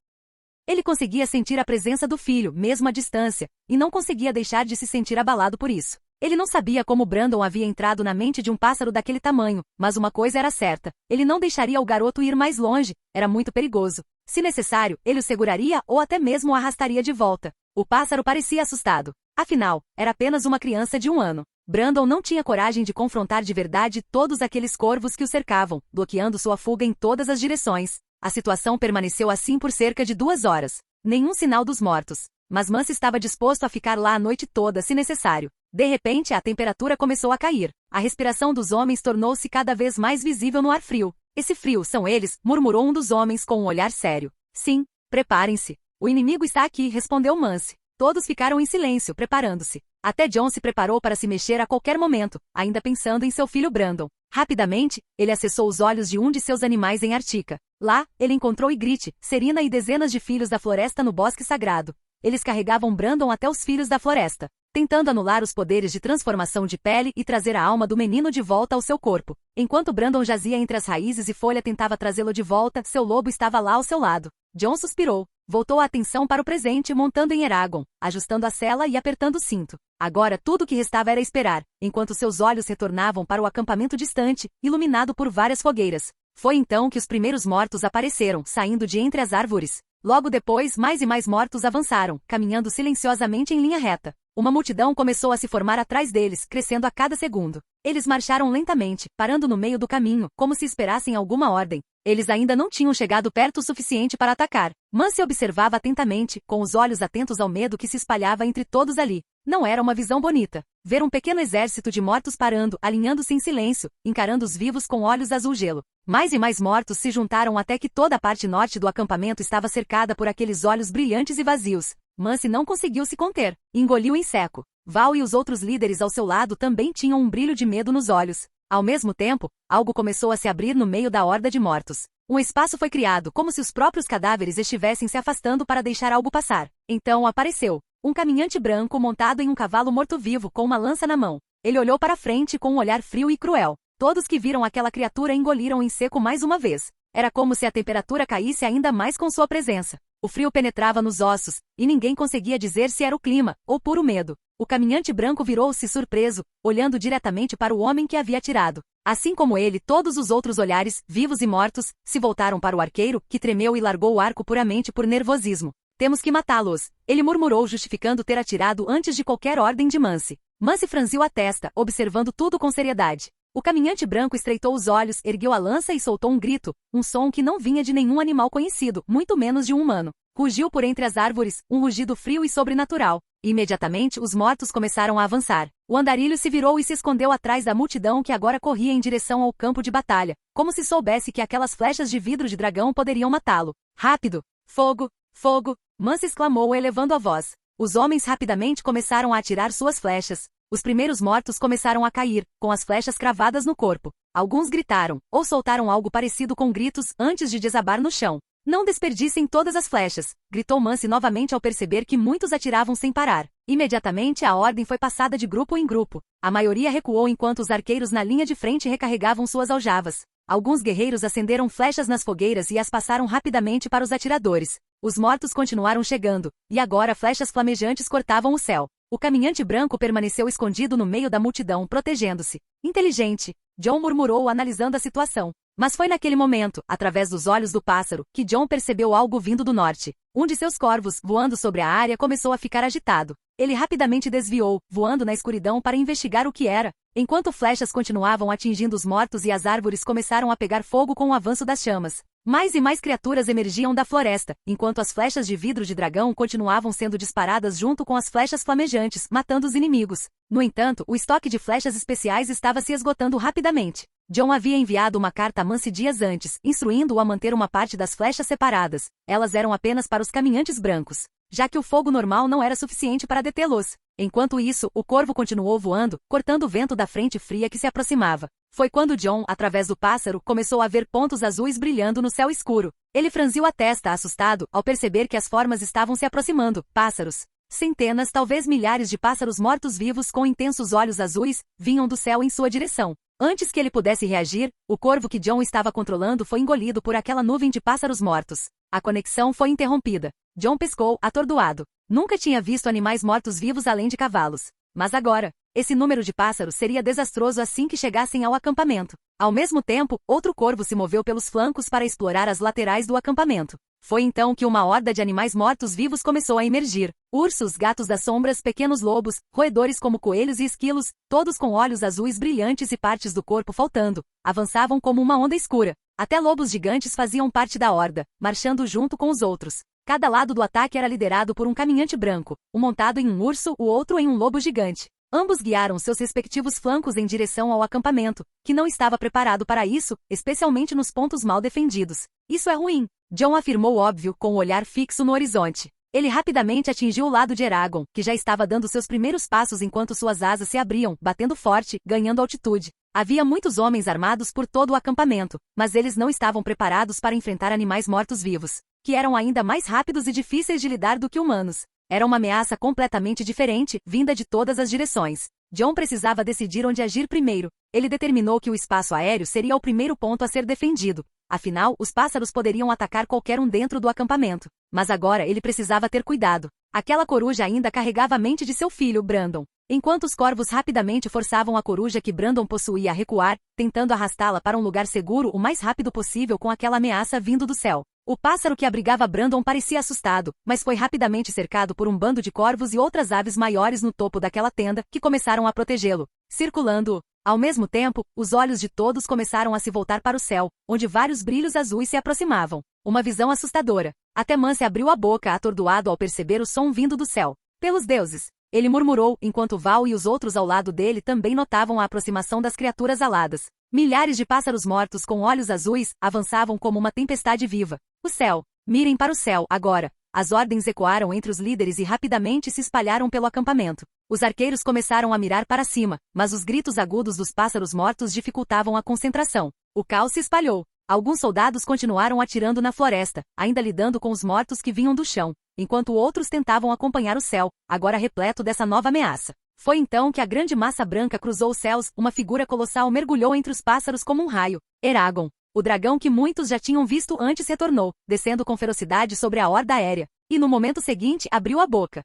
Ele conseguia sentir a presença do filho, mesmo à distância, e não conseguia deixar de se sentir abalado por isso. Ele não sabia como Brandon havia entrado na mente de um pássaro daquele tamanho, mas uma coisa era certa, ele não deixaria o garoto ir mais longe, era muito perigoso. Se necessário, ele o seguraria ou até mesmo o arrastaria de volta. O pássaro parecia assustado. Afinal, era apenas uma criança de 1 ano. Brandon não tinha coragem de confrontar de verdade todos aqueles corvos que o cercavam, bloqueando sua fuga em todas as direções. A situação permaneceu assim por cerca de 2 horas. Nenhum sinal dos mortos. Mas Mance estava disposto a ficar lá a noite toda se necessário. De repente, a temperatura começou a cair. A respiração dos homens tornou-se cada vez mais visível no ar frio. Esse frio são eles, murmurou um dos homens com um olhar sério. Sim, preparem-se. O inimigo está aqui, respondeu Mance. Todos ficaram em silêncio, preparando-se. Até Jon se preparou para se mexer a qualquer momento, ainda pensando em seu filho Brandon. Rapidamente, ele acessou os olhos de um de seus animais em Artica. Lá, ele encontrou Ygritte, Serina e dezenas de filhos da floresta no bosque sagrado. Eles carregavam Brandon até os Filhos da Floresta, tentando anular os poderes de transformação de pele e trazer a alma do menino de volta ao seu corpo. Enquanto Brandon jazia entre as raízes e Folha tentava trazê-lo de volta, seu lobo estava lá ao seu lado. Jon suspirou. Voltou a atenção para o presente montando em Eragon, ajustando a sela e apertando o cinto. Agora tudo o que restava era esperar, enquanto seus olhos retornavam para o acampamento distante, iluminado por várias fogueiras. Foi então que os primeiros mortos apareceram, saindo de entre as árvores. Logo depois, mais e mais mortos avançaram, caminhando silenciosamente em linha reta. Uma multidão começou a se formar atrás deles, crescendo a cada segundo. Eles marcharam lentamente, parando no meio do caminho, como se esperassem alguma ordem. Eles ainda não tinham chegado perto o suficiente para atacar. Mance observava atentamente, com os olhos atentos ao medo que se espalhava entre todos ali. Não era uma visão bonita. Ver um pequeno exército de mortos parando, alinhando-se em silêncio, encarando os vivos com olhos azul gelo. Mais e mais mortos se juntaram até que toda a parte norte do acampamento estava cercada por aqueles olhos brilhantes e vazios. Mance não conseguiu se conter. Engoliu em seco. Val e os outros líderes ao seu lado também tinham um brilho de medo nos olhos. Ao mesmo tempo, algo começou a se abrir no meio da horda de mortos. Um espaço foi criado, como se os próprios cadáveres estivessem se afastando para deixar algo passar. Então apareceu um caminhante branco montado em um cavalo morto-vivo com uma lança na mão. Ele olhou para frente com um olhar frio e cruel. Todos que viram aquela criatura engoliram em seco mais uma vez. Era como se a temperatura caísse ainda mais com sua presença. O frio penetrava nos ossos, e ninguém conseguia dizer se era o clima, ou puro medo. O caminhante branco virou-se surpreso, olhando diretamente para o homem que havia atirado. Assim como ele, todos os outros olhares, vivos e mortos, se voltaram para o arqueiro, que tremeu e largou o arco puramente por nervosismo. Temos que matá-los, ele murmurou, justificando ter atirado antes de qualquer ordem de Mance. Mance franziu a testa, observando tudo com seriedade. O caminhante branco estreitou os olhos, ergueu a lança e soltou um grito, um som que não vinha de nenhum animal conhecido, muito menos de um humano. Rugiu por entre as árvores, um rugido frio e sobrenatural. Imediatamente, os mortos começaram a avançar. O andarilho se virou e se escondeu atrás da multidão que agora corria em direção ao campo de batalha, como se soubesse que aquelas flechas de vidro de dragão poderiam matá-lo. Rápido! Fogo! Fogo! Mance exclamou elevando a voz. Os homens rapidamente começaram a atirar suas flechas. Os primeiros mortos começaram a cair, com as flechas cravadas no corpo. Alguns gritaram, ou soltaram algo parecido com gritos, antes de desabar no chão. Não desperdicem todas as flechas, gritou Mance novamente ao perceber que muitos atiravam sem parar. Imediatamente a ordem foi passada de grupo em grupo. A maioria recuou enquanto os arqueiros na linha de frente recarregavam suas aljavas. Alguns guerreiros acenderam flechas nas fogueiras e as passaram rapidamente para os atiradores. Os mortos continuaram chegando, e agora flechas flamejantes cortavam o céu. O caminhante branco permaneceu escondido no meio da multidão, protegendo-se. Inteligente, Jon murmurou analisando a situação. Mas foi naquele momento, através dos olhos do pássaro, que Jon percebeu algo vindo do norte. Um de seus corvos, voando sobre a área, começou a ficar agitado. Ele rapidamente desviou, voando na escuridão para investigar o que era. Enquanto flechas continuavam atingindo os mortos e as árvores começaram a pegar fogo com o avanço das chamas. Mais e mais criaturas emergiam da floresta, enquanto as flechas de vidro de dragão continuavam sendo disparadas junto com as flechas flamejantes, matando os inimigos. No entanto, o estoque de flechas especiais estava se esgotando rapidamente. Jon havia enviado uma carta a Mance dias antes, instruindo-o a manter uma parte das flechas separadas. Elas eram apenas para os caminhantes brancos, já que o fogo normal não era suficiente para detê-los. Enquanto isso, o corvo continuou voando, cortando o vento da frente fria que se aproximava. Foi quando Jon, através do pássaro, começou a ver pontos azuis brilhando no céu escuro. Ele franziu a testa, assustado, ao perceber que as formas estavam se aproximando. Pássaros. Centenas, talvez milhares de pássaros mortos-vivos com intensos olhos azuis, vinham do céu em sua direção. Antes que ele pudesse reagir, o corvo que Jon estava controlando foi engolido por aquela nuvem de pássaros mortos. A conexão foi interrompida. Jon pescou, atordoado. Nunca tinha visto animais mortos-vivos além de cavalos. Mas agora, esse número de pássaros seria desastroso assim que chegassem ao acampamento. Ao mesmo tempo, outro corvo se moveu pelos flancos para explorar as laterais do acampamento. Foi então que uma horda de animais mortos-vivos começou a emergir. Ursos, gatos das sombras, pequenos lobos, roedores como coelhos e esquilos, todos com olhos azuis brilhantes e partes do corpo faltando, avançavam como uma onda escura. Até lobos gigantes faziam parte da horda, marchando junto com os outros. Cada lado do ataque era liderado por um caminhante branco, um montado em um urso, o outro em um lobo gigante. Ambos guiaram seus respectivos flancos em direção ao acampamento, que não estava preparado para isso, especialmente nos pontos mal defendidos. Isso é ruim, Jon afirmou óbvio com o olhar fixo no horizonte. Ele rapidamente atingiu o lado de Eragon, que já estava dando seus primeiros passos enquanto suas asas se abriam, batendo forte, ganhando altitude. Havia muitos homens armados por todo o acampamento, mas eles não estavam preparados para enfrentar animais mortos-vivos, que eram ainda mais rápidos e difíceis de lidar do que humanos. Era uma ameaça completamente diferente, vinda de todas as direções. Jon precisava decidir onde agir primeiro. Ele determinou que o espaço aéreo seria o primeiro ponto a ser defendido. Afinal, os pássaros poderiam atacar qualquer um dentro do acampamento. Mas agora ele precisava ter cuidado. Aquela coruja ainda carregava a mente de seu filho, Brandon. Enquanto os corvos rapidamente forçavam a coruja que Brandon possuía a recuar, tentando arrastá-la para um lugar seguro o mais rápido possível com aquela ameaça vindo do céu. O pássaro que abrigava Brandon parecia assustado, mas foi rapidamente cercado por um bando de corvos e outras aves maiores no topo daquela tenda, que começaram a protegê-lo, circulando-o. Ao mesmo tempo, os olhos de todos começaram a se voltar para o céu, onde vários brilhos azuis se aproximavam. Uma visão assustadora. Até Mance abriu a boca atordoado ao perceber o som vindo do céu. Pelos deuses! Ele murmurou, enquanto Val e os outros ao lado dele também notavam a aproximação das criaturas aladas. Milhares de pássaros mortos com olhos azuis avançavam como uma tempestade viva. O céu! Mirem para o céu, agora! As ordens ecoaram entre os líderes e rapidamente se espalharam pelo acampamento. Os arqueiros começaram a mirar para cima, mas os gritos agudos dos pássaros mortos dificultavam a concentração. O caos se espalhou. Alguns soldados continuaram atirando na floresta, ainda lidando com os mortos que vinham do chão, enquanto outros tentavam acompanhar o céu, agora repleto dessa nova ameaça. Foi então que a grande massa branca cruzou os céus, uma figura colossal mergulhou entre os pássaros como um raio. Eragon, o dragão que muitos já tinham visto antes, retornou, descendo com ferocidade sobre a horda aérea, e no momento seguinte abriu a boca.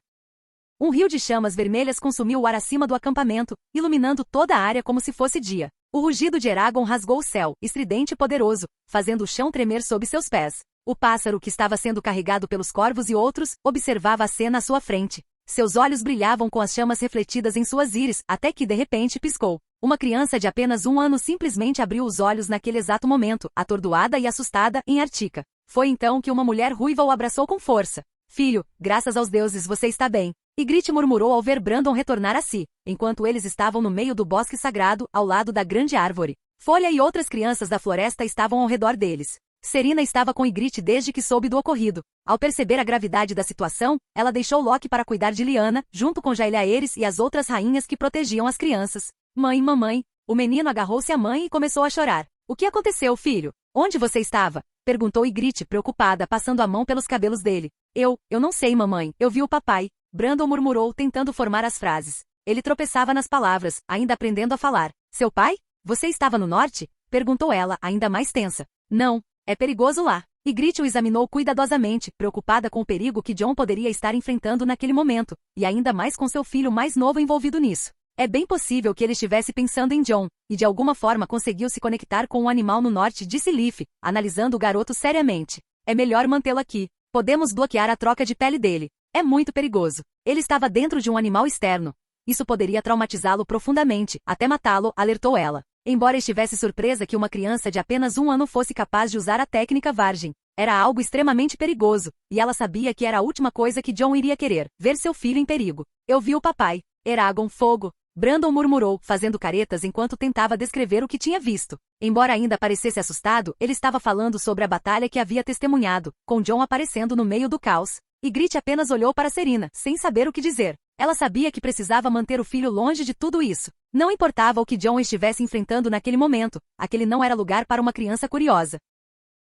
Um rio de chamas vermelhas consumiu o ar acima do acampamento, iluminando toda a área como se fosse dia. O rugido de Eragon rasgou o céu, estridente e poderoso, fazendo o chão tremer sob seus pés. O pássaro que estava sendo carregado pelos corvos e outros, observava a cena à sua frente. Seus olhos brilhavam com as chamas refletidas em suas íris, até que de repente piscou. Uma criança de apenas 1 ano simplesmente abriu os olhos naquele exato momento, atordoada e assustada, em Artica. Foi então que uma mulher ruiva o abraçou com força. Filho, graças aos deuses você está bem. Ygritte murmurou ao ver Brandon retornar a si, enquanto eles estavam no meio do bosque sagrado, ao lado da grande árvore. Folha e outras crianças da floresta estavam ao redor deles. Serena estava com Ygritte desde que soube do ocorrido. Ao perceber a gravidade da situação, ela deixou Loki para cuidar de Lyanna, junto com Jaehaerys e as outras rainhas que protegiam as crianças. Mãe, mamãe. O menino agarrou-se à mãe e começou a chorar. O que aconteceu, filho? Onde você estava? Perguntou Ygritte, preocupada, passando a mão pelos cabelos dele. Eu não sei, mamãe. Eu vi o papai. Brandon murmurou, tentando formar as frases. Ele tropeçava nas palavras, ainda aprendendo a falar. Seu pai? Você estava no norte? Perguntou ela, ainda mais tensa. Não. É perigoso lá. Ygritte o examinou cuidadosamente, preocupada com o perigo que Jon poderia estar enfrentando naquele momento, e ainda mais com seu filho mais novo envolvido nisso. É bem possível que ele estivesse pensando em Jon, e de alguma forma conseguiu se conectar com um animal no norte, disse Leaf, analisando o garoto seriamente. É melhor mantê-lo aqui. Podemos bloquear a troca de pele dele. É muito perigoso. Ele estava dentro de um animal externo. Isso poderia traumatizá-lo profundamente, até matá-lo, alertou ela. Embora estivesse surpresa que uma criança de apenas 1 ano fosse capaz de usar a técnica Vargem, era algo extremamente perigoso, e ela sabia que era a última coisa que Jon iria querer, ver seu filho em perigo. Eu vi o papai. Eragon, fogo. Brandon murmurou, fazendo caretas enquanto tentava descrever o que tinha visto. Embora ainda parecesse assustado, ele estava falando sobre a batalha que havia testemunhado, com Jon aparecendo no meio do caos. Ygritte apenas olhou para Serena, sem saber o que dizer. Ela sabia que precisava manter o filho longe de tudo isso. Não importava o que Jon estivesse enfrentando naquele momento, aquele não era lugar para uma criança curiosa.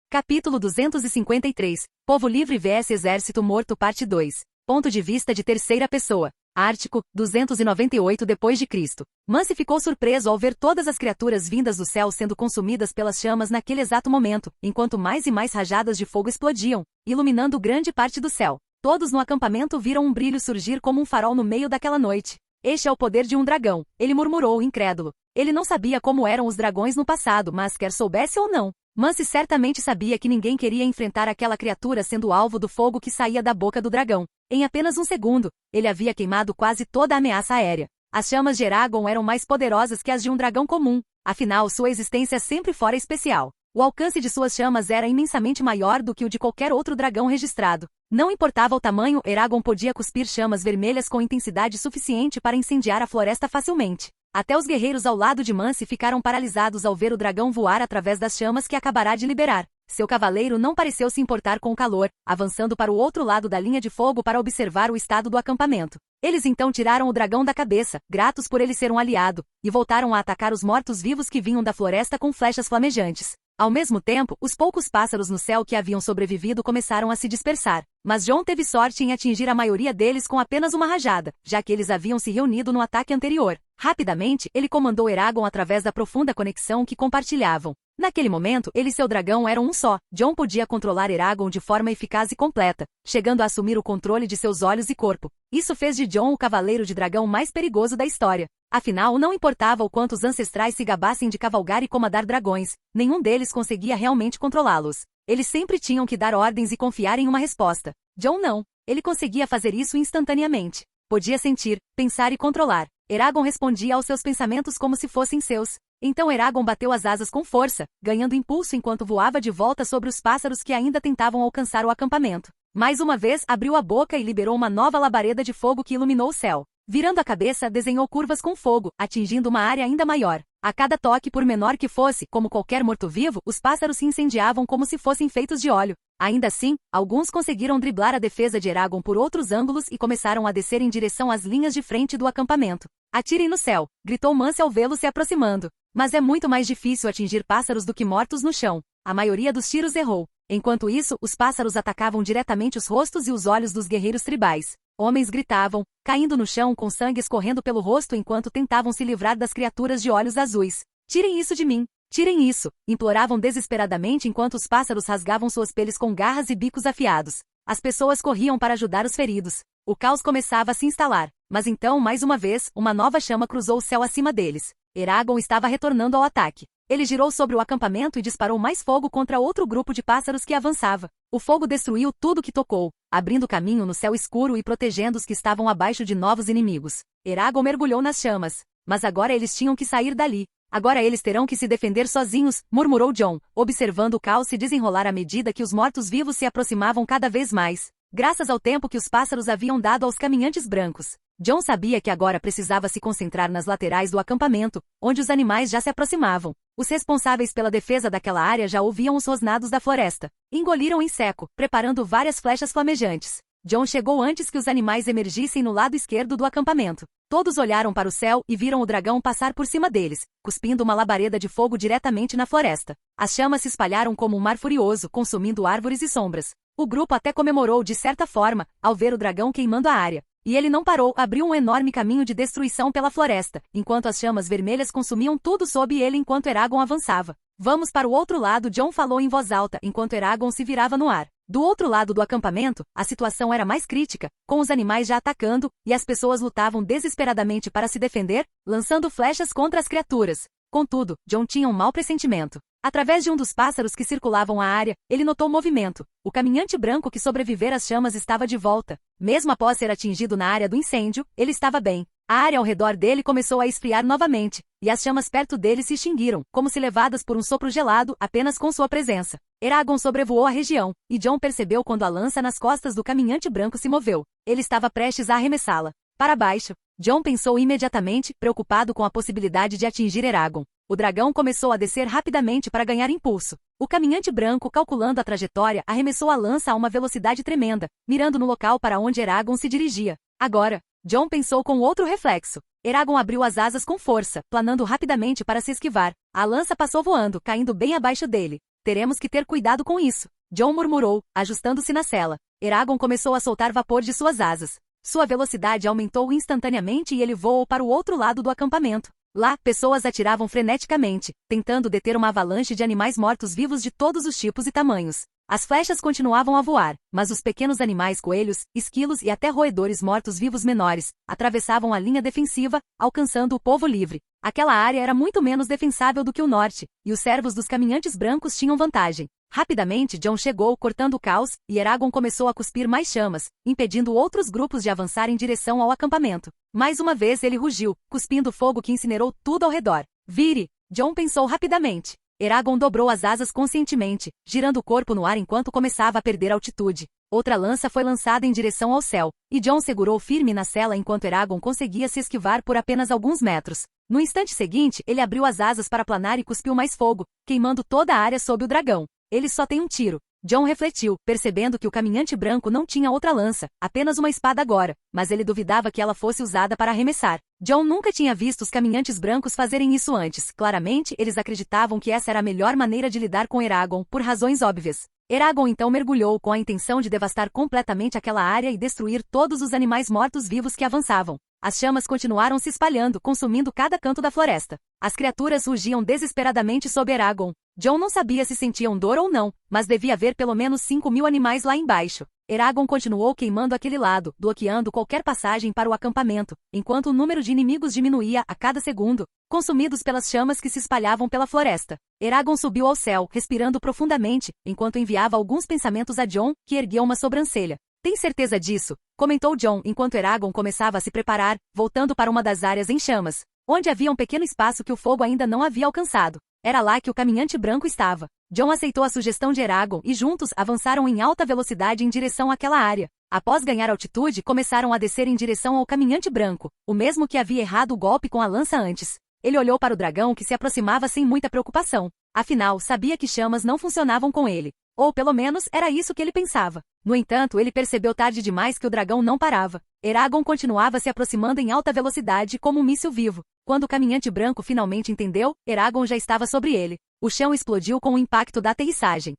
Capítulo 253. Povo Livre vs Exército Morto Parte 2. Ponto de vista de terceira pessoa. Ártico, 298 d.C. Mance ficou surpreso ao ver todas as criaturas vindas do céu sendo consumidas pelas chamas naquele exato momento, enquanto mais e mais rajadas de fogo explodiam, iluminando grande parte do céu. Todos no acampamento viram um brilho surgir como um farol no meio daquela noite. Este é o poder de um dragão, ele murmurou, incrédulo. Ele não sabia como eram os dragões no passado, mas quer soubesse ou não, Mance certamente sabia que ninguém queria enfrentar aquela criatura sendo alvo do fogo que saía da boca do dragão. Em apenas 1 segundo, ele havia queimado quase toda a ameaça aérea. As chamas de Eragon eram mais poderosas que as de um dragão comum, afinal sua existência sempre fora especial. O alcance de suas chamas era imensamente maior do que o de qualquer outro dragão registrado. Não importava o tamanho, Eragon podia cuspir chamas vermelhas com intensidade suficiente para incendiar a floresta facilmente. Até os guerreiros ao lado de Mance ficaram paralisados ao ver o dragão voar através das chamas que acabará de liberar. Seu cavaleiro não pareceu se importar com o calor, avançando para o outro lado da linha de fogo para observar o estado do acampamento. Eles então tiraram o dragão da cabeça, gratos por ele ser um aliado, e voltaram a atacar os mortos-vivos que vinham da floresta com flechas flamejantes. Ao mesmo tempo, os poucos pássaros no céu que haviam sobrevivido começaram a se dispersar. Mas Jon teve sorte em atingir a maioria deles com apenas uma rajada, já que eles haviam se reunido no ataque anterior. Rapidamente, ele comandou Eragon através da profunda conexão que compartilhavam. Naquele momento, ele e seu dragão eram um só. Jon podia controlar Eragon de forma eficaz e completa, chegando a assumir o controle de seus olhos e corpo. Isso fez de Jon o cavaleiro de dragão mais perigoso da história. Afinal, não importava o quanto os ancestrais se gabassem de cavalgar e comandar dragões, nenhum deles conseguia realmente controlá-los. Eles sempre tinham que dar ordens e confiar em uma resposta. Jon não. Ele conseguia fazer isso instantaneamente. Podia sentir, pensar e controlar. Eragon respondia aos seus pensamentos como se fossem seus. Então Eragon bateu as asas com força, ganhando impulso enquanto voava de volta sobre os pássaros que ainda tentavam alcançar o acampamento. Mais uma vez, abriu a boca e liberou uma nova labareda de fogo que iluminou o céu. Virando a cabeça, desenhou curvas com fogo, atingindo uma área ainda maior. A cada toque, por menor que fosse, como qualquer morto-vivo, os pássaros se incendiavam como se fossem feitos de óleo. Ainda assim, alguns conseguiram driblar a defesa de Eragon por outros ângulos e começaram a descer em direção às linhas de frente do acampamento. "Atirem no céu!" gritou Mance ao vê-lo se aproximando. Mas é muito mais difícil atingir pássaros do que mortos no chão. A maioria dos tiros errou. Enquanto isso, os pássaros atacavam diretamente os rostos e os olhos dos guerreiros tribais. Homens gritavam, caindo no chão com sangue escorrendo pelo rosto enquanto tentavam se livrar das criaturas de olhos azuis. "Tirem isso de mim! Tirem isso!" imploravam desesperadamente enquanto os pássaros rasgavam suas peles com garras e bicos afiados. As pessoas corriam para ajudar os feridos. O caos começava a se instalar. Mas então, mais uma vez, uma nova chama cruzou o céu acima deles. Eragon estava retornando ao ataque. Ele girou sobre o acampamento e disparou mais fogo contra outro grupo de pássaros que avançava. O fogo destruiu tudo que tocou, abrindo caminho no céu escuro e protegendo os que estavam abaixo de novos inimigos. Eragon mergulhou nas chamas. Mas agora eles tinham que sair dali. "Agora eles terão que se defender sozinhos", murmurou Jon, observando o caos se desenrolar à medida que os mortos-vivos se aproximavam cada vez mais. Graças ao tempo que os pássaros haviam dado aos caminhantes brancos, Jon sabia que agora precisava se concentrar nas laterais do acampamento, onde os animais já se aproximavam. Os responsáveis pela defesa daquela área já ouviam os rosnados da floresta. Engoliram em seco, preparando várias flechas flamejantes. Jon chegou antes que os animais emergissem no lado esquerdo do acampamento. Todos olharam para o céu e viram o dragão passar por cima deles, cuspindo uma labareda de fogo diretamente na floresta. As chamas se espalharam como um mar furioso, consumindo árvores e sombras. O grupo até comemorou de certa forma, ao ver o dragão queimando a área. E ele não parou, abriu um enorme caminho de destruição pela floresta, enquanto as chamas vermelhas consumiam tudo sob ele enquanto Eragon avançava. "Vamos para o outro lado", Jon falou em voz alta, enquanto Eragon se virava no ar. Do outro lado do acampamento, a situação era mais crítica, com os animais já atacando, e as pessoas lutavam desesperadamente para se defender, lançando flechas contra as criaturas. Contudo, Jon tinha um mau pressentimento. Através de um dos pássaros que circulavam a área, ele notou movimento. O caminhante branco que sobrevivera às chamas estava de volta. Mesmo após ser atingido na área do incêndio, ele estava bem. A área ao redor dele começou a esfriar novamente, e as chamas perto dele se extinguiram, como se levadas por um sopro gelado apenas com sua presença. Eragon sobrevoou a região, e Jon percebeu quando a lança nas costas do caminhante branco se moveu. Ele estava prestes a arremessá-la para baixo. Jon pensou imediatamente, preocupado com a possibilidade de atingir Eragon. O dragão começou a descer rapidamente para ganhar impulso. O caminhante branco, calculando a trajetória, arremessou a lança a uma velocidade tremenda, mirando no local para onde Eragon se dirigia. Agora, Jon pensou com outro reflexo. Eragon abriu as asas com força, planando rapidamente para se esquivar. A lança passou voando, caindo bem abaixo dele. "Teremos que ter cuidado com isso", Jon murmurou, ajustando-se na sela. Eragon começou a soltar vapor de suas asas. Sua velocidade aumentou instantaneamente e ele voou para o outro lado do acampamento. Lá, pessoas atiravam freneticamente, tentando deter uma avalanche de animais mortos-vivos de todos os tipos e tamanhos. As flechas continuavam a voar, mas os pequenos animais coelhos, esquilos e até roedores mortos-vivos menores atravessavam a linha defensiva, alcançando o povo livre. Aquela área era muito menos defensável do que o norte, e os servos dos caminhantes brancos tinham vantagem. Rapidamente Jon chegou, cortando o caos, e Eragon começou a cuspir mais chamas, impedindo outros grupos de avançar em direção ao acampamento. Mais uma vez ele rugiu, cuspindo fogo que incinerou tudo ao redor. "Vire!" Jon pensou rapidamente. Eragon dobrou as asas conscientemente, girando o corpo no ar enquanto começava a perder altitude. Outra lança foi lançada em direção ao céu, e Jon segurou firme na sela enquanto Eragon conseguia se esquivar por apenas alguns metros. No instante seguinte, ele abriu as asas para planar e cuspiu mais fogo, queimando toda a área sob o dragão. Ele só tem um tiro. John refletiu, percebendo que o caminhante branco não tinha outra lança, apenas uma espada agora, mas ele duvidava que ela fosse usada para arremessar. John nunca tinha visto os caminhantes brancos fazerem isso antes. Claramente, eles acreditavam que essa era a melhor maneira de lidar com Eragon, por razões óbvias. Eragon então mergulhou com a intenção de devastar completamente aquela área e destruir todos os animais mortos-vivos que avançavam. As chamas continuaram se espalhando, consumindo cada canto da floresta. As criaturas rugiam desesperadamente sob Eragon. John não sabia se sentiam dor ou não, mas devia haver pelo menos 5.000 animais lá embaixo. Eragon continuou queimando aquele lado, bloqueando qualquer passagem para o acampamento, enquanto o número de inimigos diminuía a cada segundo, consumidos pelas chamas que se espalhavam pela floresta. Eragon subiu ao céu, respirando profundamente, enquanto enviava alguns pensamentos a John, que ergueu uma sobrancelha. Tem certeza disso? Comentou John enquanto Eragon começava a se preparar, voltando para uma das áreas em chamas, onde havia um pequeno espaço que o fogo ainda não havia alcançado. Era lá que o caminhante branco estava. John aceitou a sugestão de Eragon e juntos avançaram em alta velocidade em direção àquela área. Após ganhar altitude, começaram a descer em direção ao caminhante branco, o mesmo que havia errado o golpe com a lança antes. Ele olhou para o dragão que se aproximava sem muita preocupação. Afinal, sabia que chamas não funcionavam com ele. Ou pelo menos era isso que ele pensava. No entanto, ele percebeu tarde demais que o dragão não parava. Eragon continuava se aproximando em alta velocidade como um míssil vivo. Quando o caminhante branco finalmente entendeu, Eragon já estava sobre ele. O chão explodiu com o impacto da aterrissagem.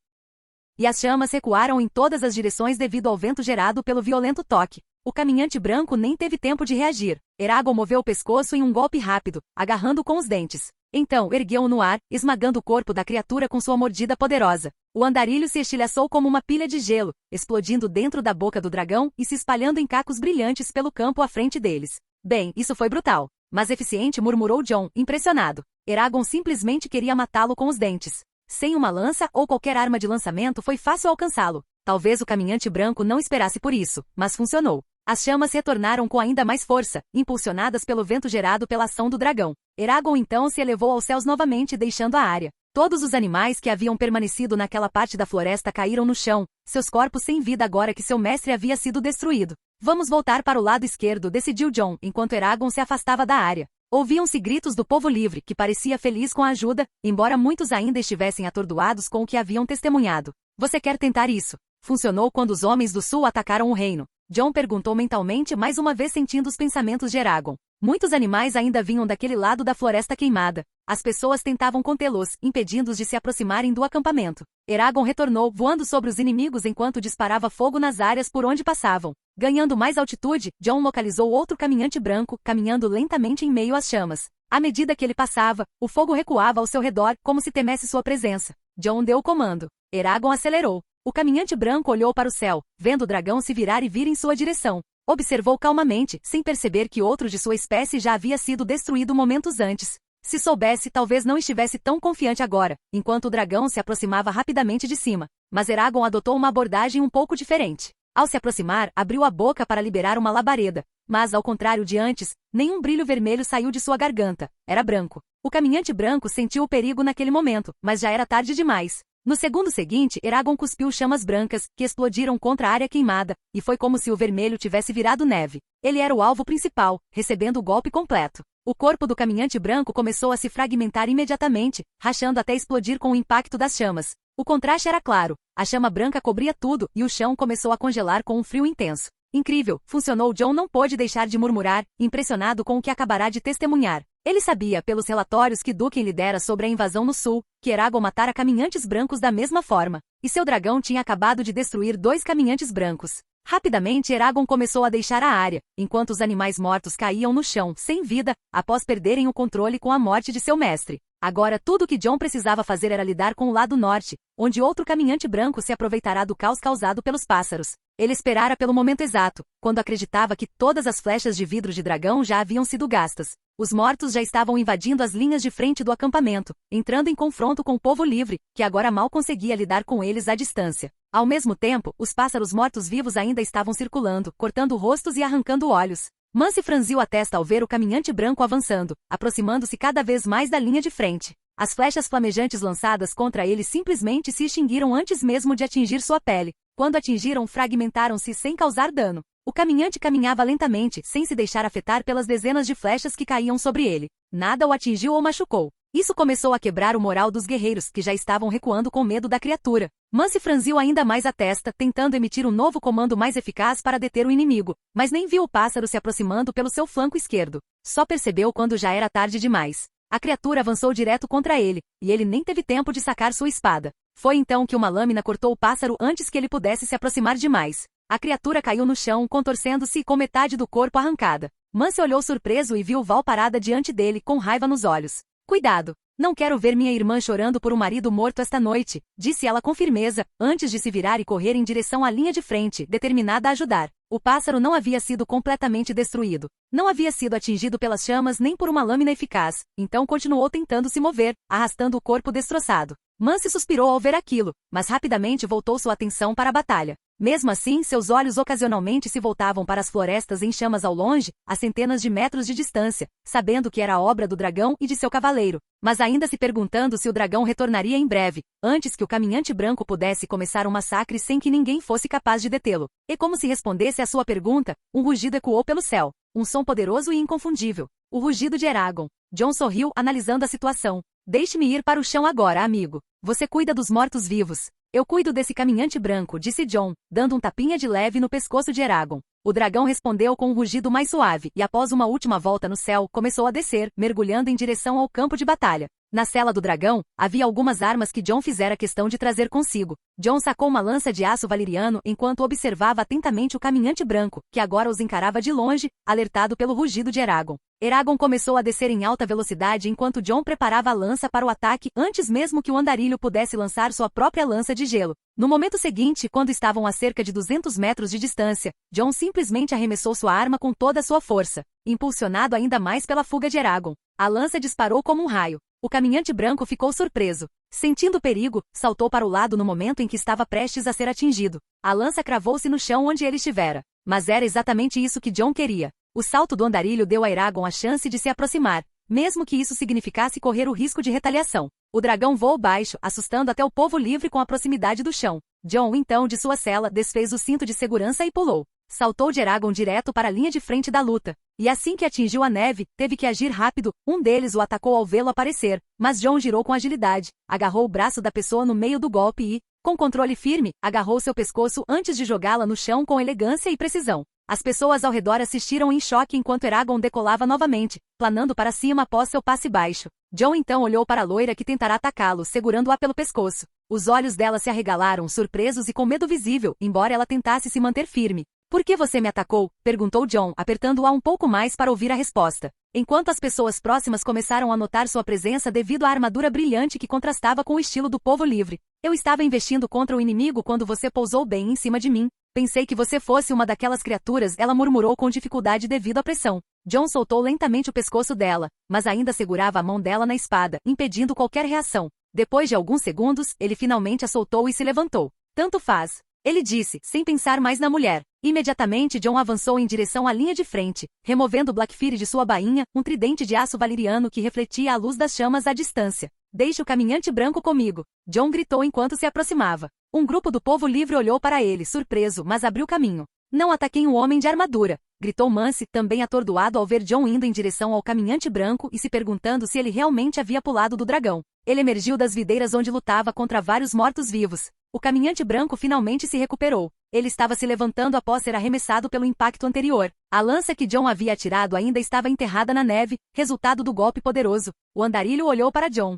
E as chamas recuaram em todas as direções devido ao vento gerado pelo violento toque. O caminhante branco nem teve tempo de reagir. Eragon moveu o pescoço em um golpe rápido, agarrando com os dentes. Então, ergueu-o no ar, esmagando o corpo da criatura com sua mordida poderosa. O andarilho se estilhaçou como uma pilha de gelo, explodindo dentro da boca do dragão e se espalhando em cacos brilhantes pelo campo à frente deles. Bem, isso foi brutal. Mas eficiente, murmurou John, impressionado. Eragon simplesmente queria matá-lo com os dentes. Sem uma lança ou qualquer arma de lançamento foi fácil alcançá-lo. Talvez o caminhante branco não esperasse por isso, mas funcionou. As chamas retornaram com ainda mais força, impulsionadas pelo vento gerado pela ação do dragão. Eragon então se elevou aos céus novamente, deixando a área. Todos os animais que haviam permanecido naquela parte da floresta caíram no chão, seus corpos sem vida agora que seu mestre havia sido destruído. Vamos voltar para o lado esquerdo, decidiu John, enquanto Eragon se afastava da área. Ouviam-se gritos do povo livre, que parecia feliz com a ajuda, embora muitos ainda estivessem atordoados com o que haviam testemunhado. Você quer tentar isso? Funcionou quando os homens do sul atacaram o reino. John perguntou mentalmente mais uma vez sentindo os pensamentos de Eragon. Muitos animais ainda vinham daquele lado da floresta queimada. As pessoas tentavam contê-los, impedindo-os de se aproximarem do acampamento. Eragon retornou, voando sobre os inimigos enquanto disparava fogo nas áreas por onde passavam. Ganhando mais altitude, John localizou outro caminhante branco, caminhando lentamente em meio às chamas. À medida que ele passava, o fogo recuava ao seu redor, como se temesse sua presença. John deu o comando. Eragon acelerou. O caminhante branco olhou para o céu, vendo o dragão se virar e vir em sua direção. Observou calmamente, sem perceber que outro de sua espécie já havia sido destruído momentos antes. Se soubesse, talvez não estivesse tão confiante agora, enquanto o dragão se aproximava rapidamente de cima. Mas Eragon adotou uma abordagem um pouco diferente. Ao se aproximar, abriu a boca para liberar uma labareda. Mas, ao contrário de antes, nenhum brilho vermelho saiu de sua garganta. Era branco. O caminhante branco sentiu o perigo naquele momento, mas já era tarde demais. No segundo seguinte, Eragon cuspiu chamas brancas, que explodiram contra a área queimada, e foi como se o vermelho tivesse virado neve. Ele era o alvo principal, recebendo o golpe completo. O corpo do caminhante branco começou a se fragmentar imediatamente, rachando até explodir com o impacto das chamas. O contraste era claro, a chama branca cobria tudo e o chão começou a congelar com um frio intenso. Incrível, funcionou. John não pôde deixar de murmurar, impressionado com o que acabará de testemunhar. Ele sabia, pelos relatórios que Duken lidera sobre a invasão no sul, que Eragon matara caminhantes brancos da mesma forma, e seu dragão tinha acabado de destruir 2 caminhantes brancos. Rapidamente Eragon começou a deixar a área, enquanto os animais mortos caíam no chão, sem vida, após perderem o controle com a morte de seu mestre. Agora tudo o que John precisava fazer era lidar com o lado norte, onde outro caminhante branco se aproveitará do caos causado pelos pássaros. Ele esperara pelo momento exato, quando acreditava que todas as flechas de vidro de dragão já haviam sido gastas. Os mortos já estavam invadindo as linhas de frente do acampamento, entrando em confronto com o povo livre, que agora mal conseguia lidar com eles à distância. Ao mesmo tempo, os pássaros mortos-vivos ainda estavam circulando, cortando rostos e arrancando olhos. Mance franziu a testa ao ver o caminhante branco avançando, aproximando-se cada vez mais da linha de frente. As flechas flamejantes lançadas contra ele simplesmente se extinguiram antes mesmo de atingir sua pele. Quando atingiram, fragmentaram-se sem causar dano. O caminhante caminhava lentamente, sem se deixar afetar pelas dezenas de flechas que caíam sobre ele. Nada o atingiu ou machucou. Isso começou a quebrar o moral dos guerreiros, que já estavam recuando com medo da criatura. Mance franziu ainda mais a testa, tentando emitir um novo comando mais eficaz para deter o inimigo, mas nem viu o pássaro se aproximando pelo seu flanco esquerdo. Só percebeu quando já era tarde demais. A criatura avançou direto contra ele, e ele nem teve tempo de sacar sua espada. Foi então que uma lâmina cortou o pássaro antes que ele pudesse se aproximar demais. A criatura caiu no chão, contorcendo-se com metade do corpo arrancada. Mance olhou surpreso e viu Val parada diante dele, com raiva nos olhos. Cuidado! Não quero ver minha irmã chorando por um marido morto esta noite, disse ela com firmeza, antes de se virar e correr em direção à linha de frente, determinada a ajudar. O pássaro não havia sido completamente destruído. Não havia sido atingido pelas chamas nem por uma lâmina eficaz, então continuou tentando se mover, arrastando o corpo destroçado. Mance suspirou ao ver aquilo, mas rapidamente voltou sua atenção para a batalha. Mesmo assim, seus olhos ocasionalmente se voltavam para as florestas em chamas ao longe, a centenas de metros de distância, sabendo que era a obra do dragão e de seu cavaleiro, mas ainda se perguntando se o dragão retornaria em breve, antes que o caminhante branco pudesse começar um massacre sem que ninguém fosse capaz de detê-lo. E como se respondesse à sua pergunta, um rugido ecoou pelo céu, um som poderoso e inconfundível. O rugido de Eragon. Jon sorriu, analisando a situação. Deixe-me ir para o chão agora, amigo. Você cuida dos mortos-vivos. Eu cuido desse caminhante branco, disse Jon, dando um tapinha de leve no pescoço de Eragon. O dragão respondeu com um rugido mais suave, e após uma última volta no céu, começou a descer, mergulhando em direção ao campo de batalha. Na cela do dragão, havia algumas armas que Jon fizera questão de trazer consigo. Jon sacou uma lança de aço valeriano enquanto observava atentamente o caminhante branco, que agora os encarava de longe, alertado pelo rugido de Eragon. Eragon começou a descer em alta velocidade enquanto Jon preparava a lança para o ataque antes mesmo que o andarilho pudesse lançar sua própria lança de gelo. No momento seguinte, quando estavam a cerca de 200 metros de distância, Jon simplesmente arremessou sua arma com toda a sua força, impulsionado ainda mais pela fuga de Eragon. A lança disparou como um raio. O caminhante branco ficou surpreso. Sentindo perigo, saltou para o lado no momento em que estava prestes a ser atingido. A lança cravou-se no chão onde ele estivera. Mas era exatamente isso que Jon queria. O salto do andarilho deu a Eragon a chance de se aproximar, mesmo que isso significasse correr o risco de retaliação. O dragão voou baixo, assustando até o povo livre com a proximidade do chão. Jon, então, de sua cela, desfez o cinto de segurança e pulou. Saltou de Eragon direto para a linha de frente da luta. E assim que atingiu a neve, teve que agir rápido. Um deles o atacou ao vê-lo aparecer, mas Jon girou com agilidade, agarrou o braço da pessoa no meio do golpe e, com controle firme, agarrou seu pescoço antes de jogá-la no chão com elegância e precisão. As pessoas ao redor assistiram em choque enquanto Eragon decolava novamente, planando para cima após seu passe baixo. Jon então olhou para a loira que tentará atacá-lo, segurando-a pelo pescoço. Os olhos dela se arregalaram, surpresos e com medo visível, embora ela tentasse se manter firme. Por que você me atacou? Perguntou Jon, apertando-a um pouco mais para ouvir a resposta. Enquanto as pessoas próximas começaram a notar sua presença devido à armadura brilhante que contrastava com o estilo do povo livre. Eu estava investindo contra o inimigo quando você pousou bem em cima de mim. Pensei que você fosse uma daquelas criaturas, ela murmurou com dificuldade devido à pressão. Jon soltou lentamente o pescoço dela, mas ainda segurava a mão dela na espada, impedindo qualquer reação. Depois de alguns segundos, ele finalmente a soltou e se levantou. Tanto faz. Ele disse, sem pensar mais na mulher. Imediatamente Jon avançou em direção à linha de frente, removendo Blackfyre de sua bainha, um tridente de aço valeriano que refletia a luz das chamas à distância. Deixe o caminhante branco comigo. Jon gritou enquanto se aproximava. Um grupo do povo livre olhou para ele, surpreso, mas abriu caminho. Não ataquem um homem de armadura, gritou Mance, também atordoado ao ver Jon indo em direção ao caminhante branco e se perguntando se ele realmente havia pulado do dragão. Ele emergiu das videiras onde lutava contra vários mortos-vivos. O caminhante branco finalmente se recuperou. Ele estava se levantando após ser arremessado pelo impacto anterior. A lança que Jon havia atirado ainda estava enterrada na neve, resultado do golpe poderoso. O andarilho olhou para Jon.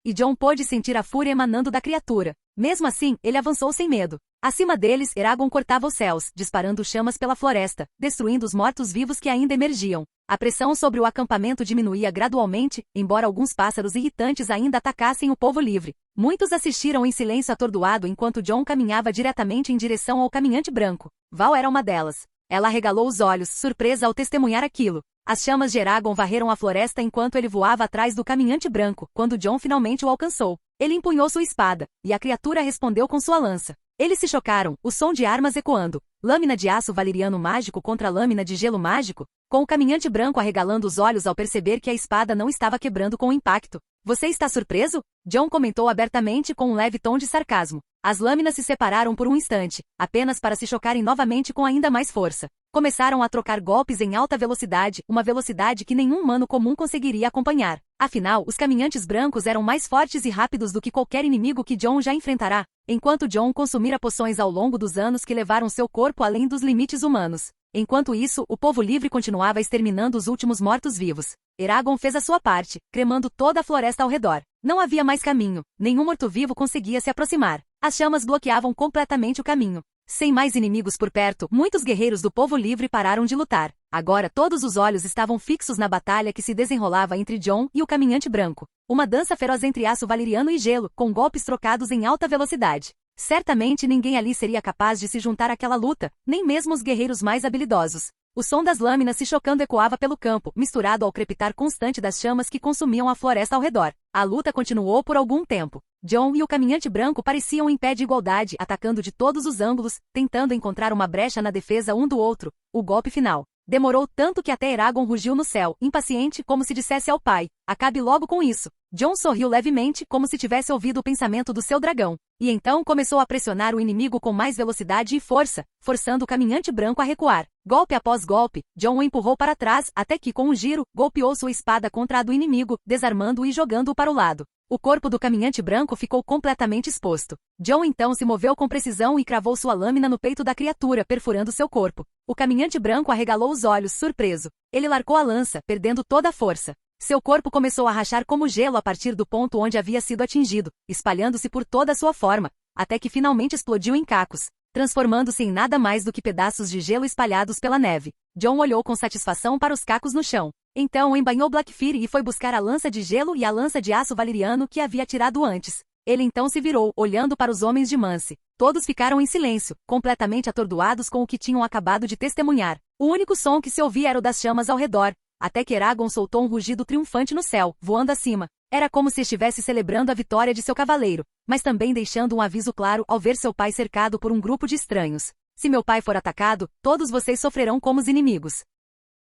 E Jon pôde sentir a fúria emanando da criatura. Mesmo assim, ele avançou sem medo. Acima deles, Eragon cortava os céus, disparando chamas pela floresta, destruindo os mortos-vivos que ainda emergiam. A pressão sobre o acampamento diminuía gradualmente, embora alguns pássaros irritantes ainda atacassem o povo livre. Muitos assistiram em silêncio atordoado enquanto Jon caminhava diretamente em direção ao caminhante branco. Val era uma delas. Ela arregalou os olhos, surpresa ao testemunhar aquilo. As chamas de Eragon varreram a floresta enquanto ele voava atrás do caminhante branco, quando Jon finalmente o alcançou. Ele empunhou sua espada, e a criatura respondeu com sua lança. Eles se chocaram, o som de armas ecoando. Lâmina de aço valeriano mágico contra lâmina de gelo mágico, com o caminhante branco arregalando os olhos ao perceber que a espada não estava quebrando com o impacto. Você está surpreso? Jon comentou abertamente com um leve tom de sarcasmo. As lâminas se separaram por um instante, apenas para se chocarem novamente com ainda mais força. Começaram a trocar golpes em alta velocidade, uma velocidade que nenhum humano comum conseguiria acompanhar. Afinal, os caminhantes brancos eram mais fortes e rápidos do que qualquer inimigo que Jon já enfrentará, enquanto Jon consumira poções ao longo dos anos que levaram seu corpo além dos limites humanos. Enquanto isso, o povo livre continuava exterminando os últimos mortos-vivos. Eragon fez a sua parte, cremando toda a floresta ao redor. Não havia mais caminho, nenhum morto-vivo conseguia se aproximar. As chamas bloqueavam completamente o caminho. Sem mais inimigos por perto, muitos guerreiros do povo livre pararam de lutar. Agora todos os olhos estavam fixos na batalha que se desenrolava entre Jon e o caminhante branco. Uma dança feroz entre aço valeriano e gelo, com golpes trocados em alta velocidade. Certamente ninguém ali seria capaz de se juntar àquela luta, nem mesmo os guerreiros mais habilidosos. O som das lâminas se chocando ecoava pelo campo, misturado ao crepitar constante das chamas que consumiam a floresta ao redor. A luta continuou por algum tempo. Jon e o caminhante branco pareciam em pé de igualdade, atacando de todos os ângulos, tentando encontrar uma brecha na defesa um do outro. O golpe final demorou tanto que até Eragon rugiu no céu, impaciente, como se dissesse ao pai: acabe logo com isso. Jon sorriu levemente, como se tivesse ouvido o pensamento do seu dragão. E então começou a pressionar o inimigo com mais velocidade e força, forçando o caminhante branco a recuar. Golpe após golpe, Jon o empurrou para trás, até que com um giro, golpeou sua espada contra a do inimigo, desarmando-o e jogando-o para o lado. O corpo do caminhante branco ficou completamente exposto. Jon então se moveu com precisão e cravou sua lâmina no peito da criatura, perfurando seu corpo. O caminhante branco arregalou os olhos, surpreso. Ele largou a lança, perdendo toda a força. Seu corpo começou a rachar como gelo a partir do ponto onde havia sido atingido, espalhando-se por toda a sua forma, até que finalmente explodiu em cacos, transformando-se em nada mais do que pedaços de gelo espalhados pela neve. Jon olhou com satisfação para os cacos no chão. Então embainhou Blackfyre e foi buscar a lança de gelo e a lança de aço valeriano que havia tirado antes. Ele então se virou, olhando para os homens de Mance. Todos ficaram em silêncio, completamente atordoados com o que tinham acabado de testemunhar. O único som que se ouvia era o das chamas ao redor, até que Eragon soltou um rugido triunfante no céu, voando acima. Era como se estivesse celebrando a vitória de seu cavaleiro, mas também deixando um aviso claro ao ver seu pai cercado por um grupo de estranhos. Se meu pai for atacado, todos vocês sofrerão como os inimigos.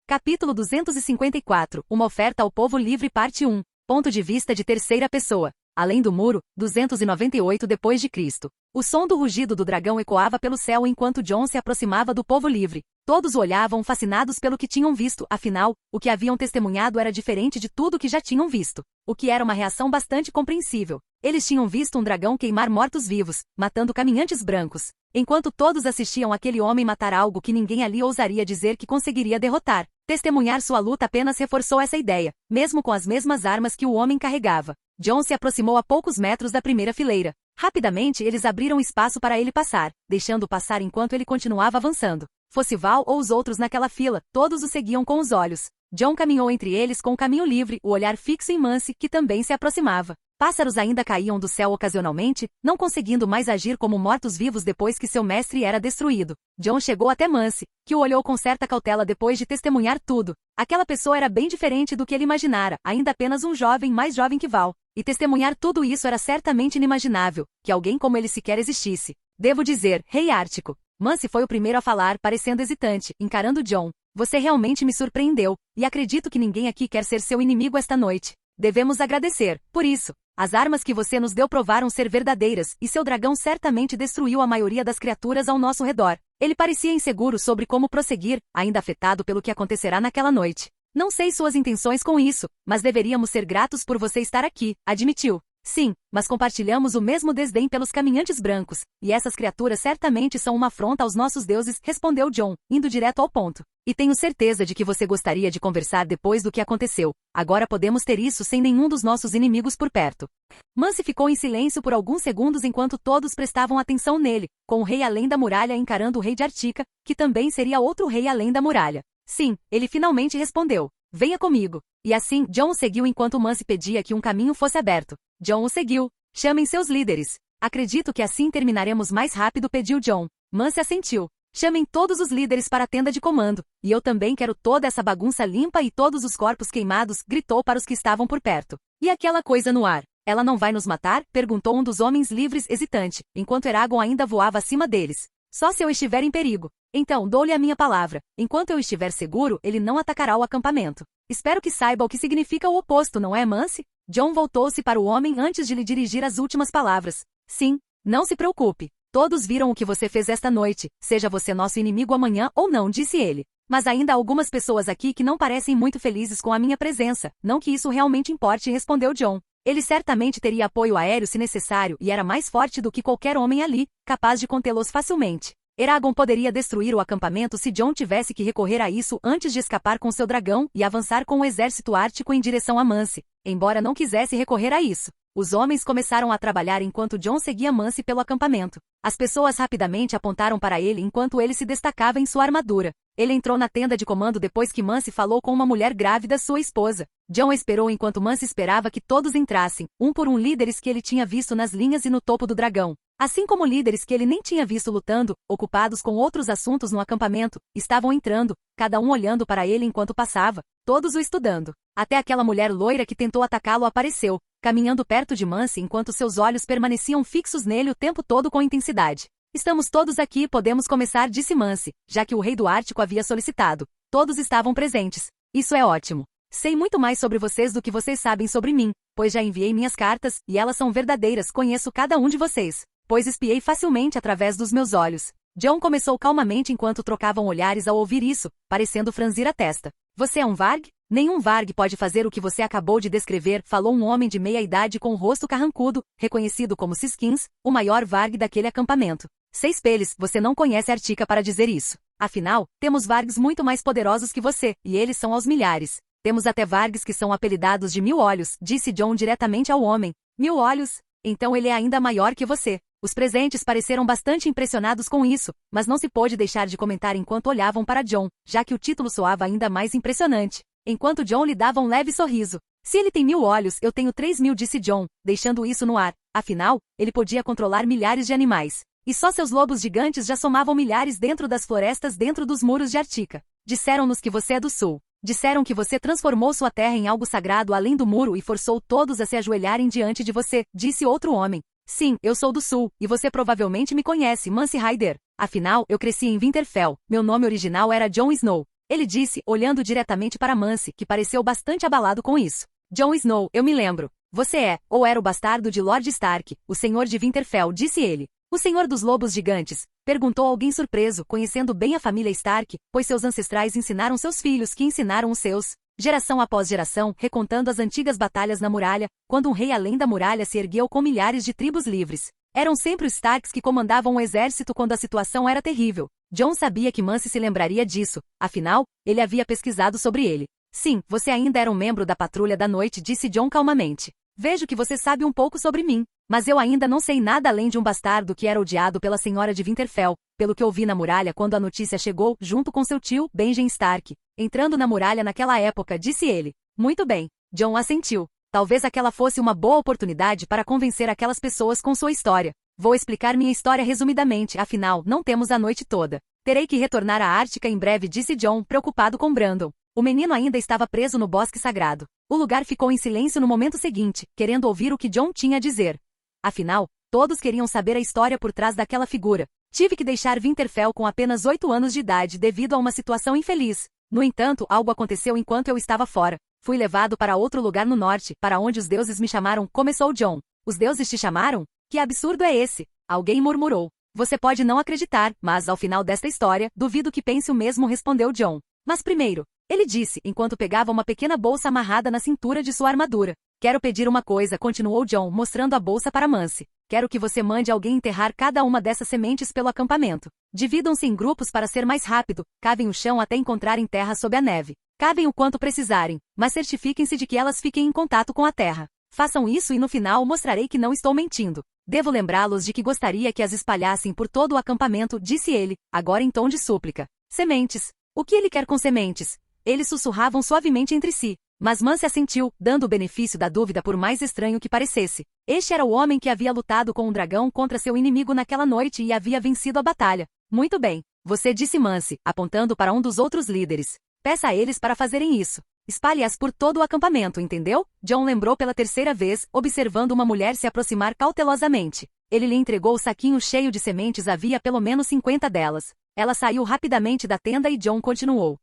Capítulo 254, uma oferta ao povo livre parte 1. Ponto de vista de terceira pessoa. Além do muro, 298 depois de Cristo. O som do rugido do dragão ecoava pelo céu enquanto Jon se aproximava do povo livre. Todos o olhavam fascinados pelo que tinham visto, afinal, o que haviam testemunhado era diferente de tudo que já tinham visto. O que era uma reação bastante compreensível. Eles tinham visto um dragão queimar mortos-vivos, matando caminhantes brancos. Enquanto todos assistiam aquele homem matar algo que ninguém ali ousaria dizer que conseguiria derrotar. Testemunhar sua luta apenas reforçou essa ideia, mesmo com as mesmas armas que o homem carregava. Jon se aproximou a poucos metros da primeira fileira. Rapidamente eles abriram espaço para ele passar, deixando-o passar enquanto ele continuava avançando. Fosse Val ou os outros naquela fila, todos o seguiam com os olhos. Jon caminhou entre eles com o caminho livre, o olhar fixo em Mance, que também se aproximava. Pássaros ainda caíam do céu ocasionalmente, não conseguindo mais agir como mortos-vivos depois que seu mestre era destruído. Jon chegou até Mance, que o olhou com certa cautela depois de testemunhar tudo. Aquela pessoa era bem diferente do que ele imaginara, ainda apenas um jovem mais jovem que Val. E testemunhar tudo isso era certamente inimaginável, que alguém como ele sequer existisse. Devo dizer, Rei Ártico. Mance foi o primeiro a falar, parecendo hesitante, encarando Jon. Você realmente me surpreendeu, e acredito que ninguém aqui quer ser seu inimigo esta noite. Devemos agradecer, por isso. As armas que você nos deu provaram ser verdadeiras, e seu dragão certamente destruiu a maioria das criaturas ao nosso redor. Ele parecia inseguro sobre como prosseguir, ainda afetado pelo que acontecerá naquela noite. Não sei suas intenções com isso, mas deveríamos ser gratos por você estar aqui, admitiu. Sim, mas compartilhamos o mesmo desdém pelos caminhantes brancos, e essas criaturas certamente são uma afronta aos nossos deuses, respondeu Jon, indo direto ao ponto. E tenho certeza de que você gostaria de conversar depois do que aconteceu. Agora podemos ter isso sem nenhum dos nossos inimigos por perto. Mance ficou em silêncio por alguns segundos enquanto todos prestavam atenção nele, com o rei além da muralha encarando o rei de Artica, que também seria outro rei além da muralha. Sim, ele finalmente respondeu. Venha comigo. E assim, Jon o seguiu enquanto Mance pedia que um caminho fosse aberto. Jon o seguiu. Chamem seus líderes. Acredito que assim terminaremos mais rápido, pediu Jon. Mance assentiu. Chamem todos os líderes para a tenda de comando. E eu também quero toda essa bagunça limpa e todos os corpos queimados, gritou para os que estavam por perto. E aquela coisa no ar? Ela não vai nos matar? Perguntou um dos homens livres, hesitante, enquanto Eragon ainda voava acima deles. Só se eu estiver em perigo. Então, dou-lhe a minha palavra. Enquanto eu estiver seguro, ele não atacará o acampamento. Espero que saiba o que significa o oposto, não é, Mance? Jon voltou-se para o homem antes de lhe dirigir as últimas palavras. Sim, Não se preocupe. Todos viram o que você fez esta noite, seja você nosso inimigo amanhã ou não, disse ele. Mas ainda há algumas pessoas aqui que não parecem muito felizes com a minha presença, não que isso realmente importe, respondeu Jon. Ele certamente teria apoio aéreo se necessário e era mais forte do que qualquer homem ali, capaz de contê-los facilmente. Eragon poderia destruir o acampamento se Jon tivesse que recorrer a isso antes de escapar com seu dragão e avançar com o exército ártico em direção a Mance, embora não quisesse recorrer a isso. Os homens começaram a trabalhar enquanto Jon seguia Mance pelo acampamento. As pessoas rapidamente apontaram para ele enquanto ele se destacava em sua armadura. Ele entrou na tenda de comando depois que Mance falou com uma mulher grávida, sua esposa. Jon esperou enquanto Mance esperava que todos entrassem, um por um, líderes que ele tinha visto nas linhas e no topo do dragão. Assim como líderes que ele nem tinha visto lutando, ocupados com outros assuntos no acampamento, estavam entrando, cada um olhando para ele enquanto passava, todos o estudando. Até aquela mulher loira que tentou atacá-lo apareceu, caminhando perto de Mance enquanto seus olhos permaneciam fixos nele o tempo todo com intensidade. Estamos todos aqui e podemos começar, disse Mance, já que o rei do Ártico havia solicitado. Todos estavam presentes. Isso é ótimo. Sei muito mais sobre vocês do que vocês sabem sobre mim, pois já enviei minhas cartas, e elas são verdadeiras, conheço cada um de vocês. Pois espiei facilmente através dos meus olhos. Jon começou calmamente enquanto trocavam olhares ao ouvir isso, parecendo franzir a testa. Você é um Varg? Nenhum Varg pode fazer o que você acabou de descrever, falou um homem de meia idade com o rosto carrancudo, reconhecido como Siskins, o maior Varg daquele acampamento. 6 peles, você não conhece Artica para dizer isso. Afinal, temos Vargs muito mais poderosos que você, e eles são aos milhares. Temos até Vargs que são apelidados de 1000 olhos, disse Jon diretamente ao homem. 1000 olhos? Então ele é ainda maior que você. Os presentes pareceram bastante impressionados com isso, mas não se pôde deixar de comentar enquanto olhavam para Jon, já que o título soava ainda mais impressionante. Enquanto Jon lhe dava um leve sorriso. Se ele tem 1000 olhos, eu tenho 3000, disse Jon, deixando isso no ar. Afinal, ele podia controlar milhares de animais. E só seus lobos gigantes já somavam milhares dentro das florestas dentro dos muros de Artica. Disseram-nos que você é do sul. Disseram que você transformou sua terra em algo sagrado além do muro e forçou todos a se ajoelharem diante de você, disse outro homem. Sim, eu sou do sul, e você provavelmente me conhece, Mance Rayder. Afinal, eu cresci em Winterfell, meu nome original era Jon Snow. Ele disse, olhando diretamente para Mance, que pareceu bastante abalado com isso. Jon Snow, eu me lembro. Você é, ou era o bastardo de Lord Stark, o senhor de Winterfell, disse ele. O senhor dos lobos gigantes? Perguntou alguém surpreso, conhecendo bem a família Stark, pois seus ancestrais ensinaram seus filhos que ensinaram os seus. Geração após geração, recontando as antigas batalhas na muralha, quando um rei além da muralha se ergueu com milhares de tribos livres. Eram sempre os Starks que comandavam o exército quando a situação era terrível. Jon sabia que Mance se lembraria disso, afinal, ele havia pesquisado sobre ele. Sim, você ainda era um membro da Patrulha da Noite, disse Jon calmamente. Vejo que você sabe um pouco sobre mim, mas eu ainda não sei nada além de um bastardo que era odiado pela senhora de Winterfell, pelo que ouvi na muralha quando a notícia chegou, junto com seu tio, Benjen Stark. Entrando na muralha naquela época, disse ele. Muito bem. Jon assentiu. Talvez aquela fosse uma boa oportunidade para convencer aquelas pessoas com sua história. Vou explicar minha história resumidamente, afinal, não temos a noite toda. Terei que retornar à Ártica em breve, disse Jon, preocupado com Brandon. O menino ainda estava preso no bosque sagrado. O lugar ficou em silêncio no momento seguinte, querendo ouvir o que Jon tinha a dizer. Afinal, todos queriam saber a história por trás daquela figura. Tive que deixar Winterfell com apenas 8 anos de idade devido a uma situação infeliz. No entanto, algo aconteceu enquanto eu estava fora. Fui levado para outro lugar no norte, para onde os deuses me chamaram, começou Jon. Os deuses te chamaram? Que absurdo é esse? Alguém murmurou. Você pode não acreditar, mas ao final desta história, duvido que pense o mesmo, respondeu Jon. Mas primeiro, ele disse, enquanto pegava uma pequena bolsa amarrada na cintura de sua armadura. Quero pedir uma coisa, continuou Jon, mostrando a bolsa para Mance. Quero que você mande alguém enterrar cada uma dessas sementes pelo acampamento. Dividam-se em grupos para ser mais rápido, cavem o chão até encontrarem terra sob a neve. Cavem o quanto precisarem, mas certifiquem-se de que elas fiquem em contato com a terra. Façam isso e no final mostrarei que não estou mentindo. Devo lembrá-los de que gostaria que as espalhassem por todo o acampamento, disse ele, agora em tom de súplica. Sementes. O que ele quer com sementes? Eles sussurravam suavemente entre si. Mas Mance assentiu, dando o benefício da dúvida por mais estranho que parecesse. Este era o homem que havia lutado com um dragão contra seu inimigo naquela noite e havia vencido a batalha. Muito bem. Você disse Mance, apontando para um dos outros líderes. Peça a eles para fazerem isso. Espalhe-as por todo o acampamento, entendeu? Jon lembrou pela terceira vez, observando uma mulher se aproximar cautelosamente. Ele lhe entregou o saquinho cheio de sementes, havia pelo menos 50 delas. Ela saiu rapidamente da tenda e Jon continuou.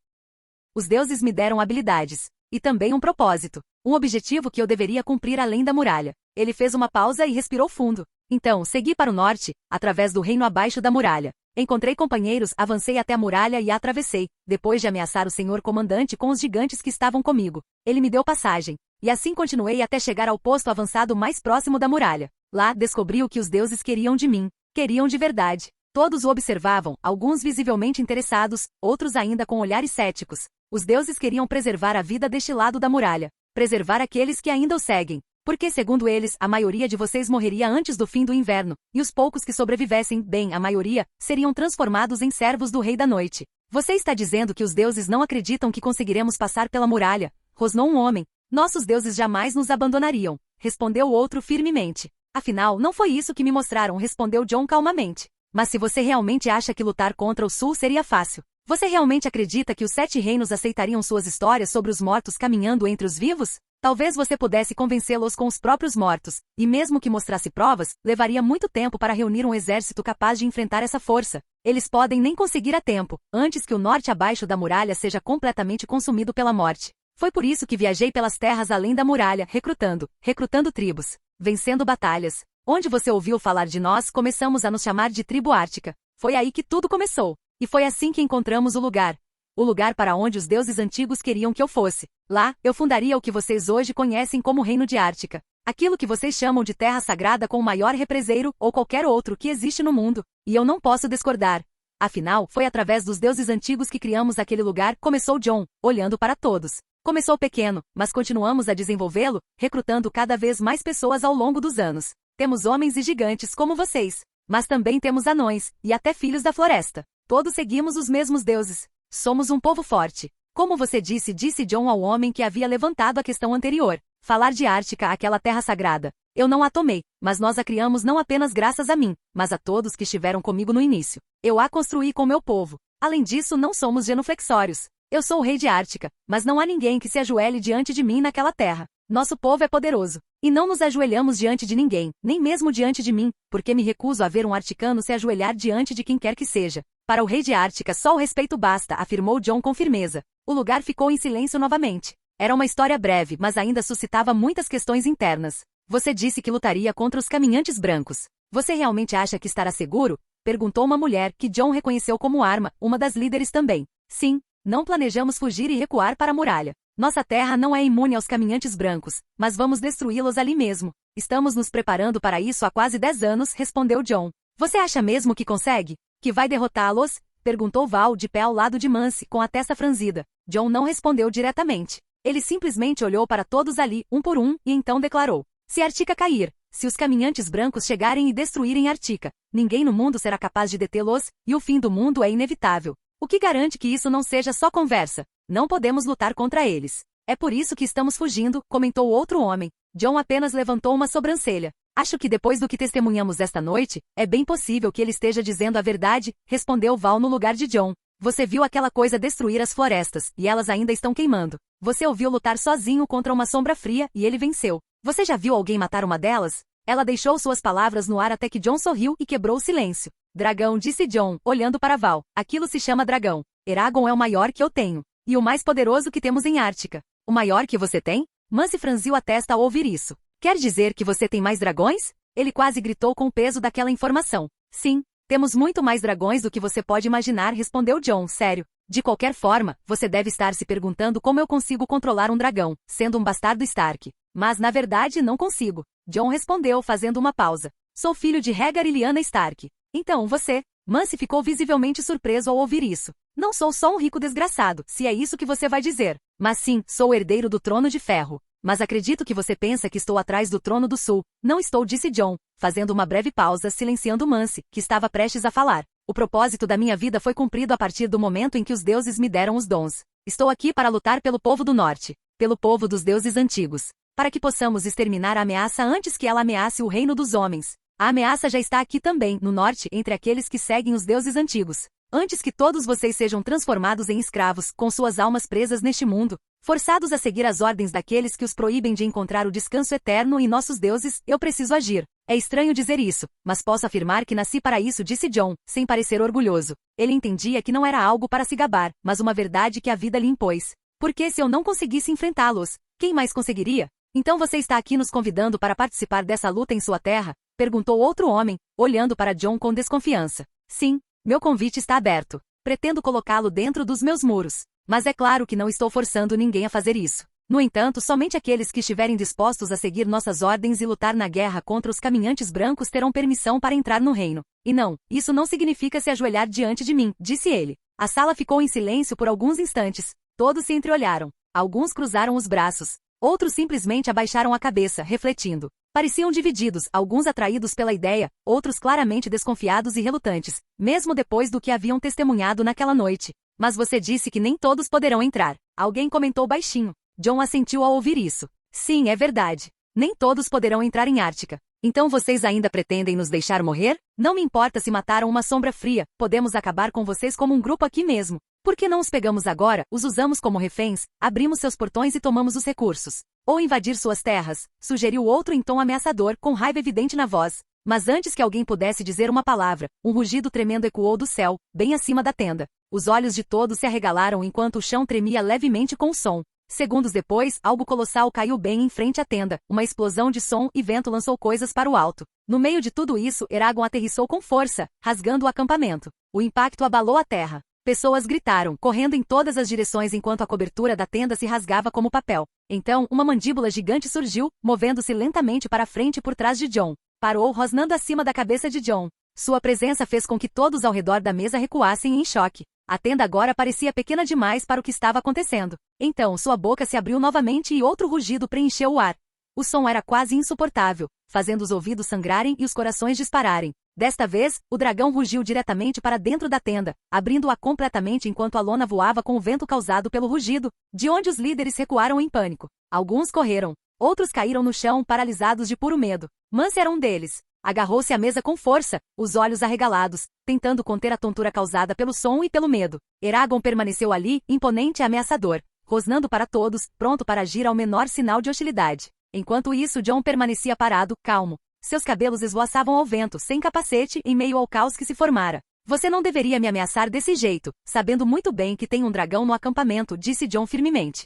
Os deuses me deram habilidades. E também um propósito. Um objetivo que eu deveria cumprir além da muralha. Ele fez uma pausa e respirou fundo. Então, segui para o norte, através do reino abaixo da muralha. Encontrei companheiros, avancei até a muralha e a atravessei, depois de ameaçar o senhor comandante com os gigantes que estavam comigo. Ele me deu passagem. E assim continuei até chegar ao posto avançado mais próximo da muralha. Lá, descobri o que os deuses queriam de mim. Queriam de verdade. Todos o observavam, alguns visivelmente interessados, outros ainda com olhares céticos. Os deuses queriam preservar a vida deste lado da muralha. Preservar aqueles que ainda o seguem. Porque, segundo eles, a maioria de vocês morreria antes do fim do inverno, e os poucos que sobrevivessem, bem, a maioria, seriam transformados em servos do Rei da Noite. Você está dizendo que os deuses não acreditam que conseguiremos passar pela muralha? Rosnou um homem. Nossos deuses jamais nos abandonariam, respondeu o outro firmemente. Afinal, não foi isso que me mostraram, respondeu John calmamente. Mas se você realmente acha que lutar contra o Sul seria fácil, você realmente acredita que os 7 reinos aceitariam suas histórias sobre os mortos caminhando entre os vivos? Talvez você pudesse convencê-los com os próprios mortos, e mesmo que mostrasse provas, levaria muito tempo para reunir um exército capaz de enfrentar essa força. Eles podem nem conseguir a tempo, antes que o norte abaixo da muralha seja completamente consumido pela morte. Foi por isso que viajei pelas terras além da muralha, recrutando tribos, vencendo batalhas. Onde você ouviu falar de nós, começamos a nos chamar de tribo ártica. Foi aí que tudo começou. E foi assim que encontramos o lugar. O lugar para onde os deuses antigos queriam que eu fosse. Lá, eu fundaria o que vocês hoje conhecem como Reino de Ártica. Aquilo que vocês chamam de Terra Sagrada com o maior represeiro ou qualquer outro que existe no mundo. E eu não posso discordar. Afinal, foi através dos deuses antigos que criamos aquele lugar, começou John, olhando para todos. Começou pequeno, mas continuamos a desenvolvê-lo, recrutando cada vez mais pessoas ao longo dos anos. Temos homens e gigantes como vocês. Mas também temos anões, e até filhos da floresta. Todos seguimos os mesmos deuses. Somos um povo forte. Como você disse John ao homem que havia levantado a questão anterior. Falar de Ártica, aquela terra sagrada. Eu não a tomei, mas nós a criamos não apenas graças a mim, mas a todos que estiveram comigo no início. Eu a construí com meu povo. Além disso, não somos genuflexórios. Eu sou o rei de Ártica, mas não há ninguém que se ajoelhe diante de mim naquela terra. Nosso povo é poderoso. E não nos ajoelhamos diante de ninguém, nem mesmo diante de mim, porque me recuso a ver um articano se ajoelhar diante de quem quer que seja. Para o rei de Ártica só o respeito basta, afirmou John com firmeza. O lugar ficou em silêncio novamente. Era uma história breve, mas ainda suscitava muitas questões internas. Você disse que lutaria contra os caminhantes brancos. Você realmente acha que estará seguro? Perguntou uma mulher, que John reconheceu como arma, uma das líderes também. Sim, não planejamos fugir e recuar para a muralha. Nossa terra não é imune aos caminhantes brancos, mas vamos destruí-los ali mesmo. Estamos nos preparando para isso há quase 10 anos, respondeu John. Você acha mesmo que consegue? Que vai derrotá-los? Perguntou Val de pé ao lado de Mance, com a testa franzida. John não respondeu diretamente. Ele simplesmente olhou para todos ali, um por um, e então declarou. Se Ártica cair, se os caminhantes brancos chegarem e destruírem Ártica, ninguém no mundo será capaz de detê-los, e o fim do mundo é inevitável. O que garante que isso não seja só conversa? Não podemos lutar contra eles. É por isso que estamos fugindo, comentou outro homem. John apenas levantou uma sobrancelha. Acho que depois do que testemunhamos esta noite, é bem possível que ele esteja dizendo a verdade, respondeu Val no lugar de John. Você viu aquela coisa destruir as florestas, e elas ainda estão queimando. Você ouviu lutar sozinho contra uma sombra fria, e ele venceu. Você já viu alguém matar uma delas? Ela deixou suas palavras no ar até que John sorriu e quebrou o silêncio. Dragão, disse John, olhando para Val. Aquilo se chama dragão. Eragon é o maior que eu tenho. E o mais poderoso que temos em Ártica. O maior que você tem? Mance franziu a testa ao ouvir isso. Quer dizer que você tem mais dragões? Ele quase gritou com o peso daquela informação. Sim, temos muito mais dragões do que você pode imaginar, respondeu John, sério. De qualquer forma, você deve estar se perguntando como eu consigo controlar um dragão, sendo um bastardo Stark. Mas na verdade não consigo. John respondeu fazendo uma pausa. Sou filho de Rhaegar e Lyanna Stark. Então você... Mance ficou visivelmente surpreso ao ouvir isso. Não sou só um rico desgraçado, se é isso que você vai dizer. Mas sim, sou o herdeiro do trono de ferro. Mas acredito que você pensa que estou atrás do trono do sul. Não estou, disse John, fazendo uma breve pausa, silenciando Mance, que estava prestes a falar. O propósito da minha vida foi cumprido a partir do momento em que os deuses me deram os dons. Estou aqui para lutar pelo povo do norte, pelo povo dos deuses antigos, para que possamos exterminar a ameaça antes que ela ameace o reino dos homens. A ameaça já está aqui também, no norte, entre aqueles que seguem os deuses antigos. Antes que todos vocês sejam transformados em escravos, com suas almas presas neste mundo, forçados a seguir as ordens daqueles que os proíbem de encontrar o descanso eterno em nossos deuses, eu preciso agir. É estranho dizer isso, mas posso afirmar que nasci para isso, disse John, sem parecer orgulhoso. Ele entendia que não era algo para se gabar, mas uma verdade que a vida lhe impôs. Porque se eu não conseguisse enfrentá-los, quem mais conseguiria? Então você está aqui nos convidando para participar dessa luta em sua terra? Perguntou outro homem, olhando para Jon com desconfiança. Sim, meu convite está aberto. Pretendo colocá-lo dentro dos meus muros. Mas é claro que não estou forçando ninguém a fazer isso. No entanto, somente aqueles que estiverem dispostos a seguir nossas ordens e lutar na guerra contra os caminhantes brancos terão permissão para entrar no reino. E não, isso não significa se ajoelhar diante de mim, disse ele. A sala ficou em silêncio por alguns instantes. Todos se entreolharam. Alguns cruzaram os braços. Outros simplesmente abaixaram a cabeça, refletindo. Pareciam divididos, alguns atraídos pela ideia, outros claramente desconfiados e relutantes, mesmo depois do que haviam testemunhado naquela noite. Mas você disse que nem todos poderão entrar. Alguém comentou baixinho. Jon assentiu ao ouvir isso. Sim, é verdade. Nem todos poderão entrar em Ártica. Então vocês ainda pretendem nos deixar morrer? Não me importa se mataram uma sombra fria, podemos acabar com vocês como um grupo aqui mesmo. Por que não os pegamos agora, os usamos como reféns, abrimos seus portões e tomamos os recursos? Ou invadir suas terras, sugeriu outro em tom ameaçador, com raiva evidente na voz. Mas antes que alguém pudesse dizer uma palavra, um rugido tremendo ecoou do céu, bem acima da tenda. Os olhos de todos se arregalaram enquanto o chão tremia levemente com o som. Segundos depois, algo colossal caiu bem em frente à tenda, uma explosão de som e vento lançou coisas para o alto. No meio de tudo isso, Eragon aterrissou com força, rasgando o acampamento. O impacto abalou a terra. Pessoas gritaram, correndo em todas as direções enquanto a cobertura da tenda se rasgava como papel. Então, uma mandíbula gigante surgiu, movendo-se lentamente para frente por trás de Jon. Parou rosnando acima da cabeça de Jon. Sua presença fez com que todos ao redor da mesa recuassem em choque. A tenda agora parecia pequena demais para o que estava acontecendo. Então, sua boca se abriu novamente e outro rugido preencheu o ar. O som era quase insuportável, fazendo os ouvidos sangrarem e os corações dispararem. Desta vez, o dragão rugiu diretamente para dentro da tenda, abrindo-a completamente enquanto a lona voava com o vento causado pelo rugido, de onde os líderes recuaram em pânico. Alguns correram. Outros caíram no chão, paralisados de puro medo. Mance era um deles. Agarrou-se à mesa com força, os olhos arregalados, tentando conter a tontura causada pelo som e pelo medo. Eragon permaneceu ali, imponente e ameaçador, rosnando para todos, pronto para agir ao menor sinal de hostilidade. Enquanto isso, Jon permanecia parado, calmo. Seus cabelos esvoaçavam ao vento, sem capacete, em meio ao caos que se formara. Você não deveria me ameaçar desse jeito, sabendo muito bem que tem um dragão no acampamento, disse Jon firmemente.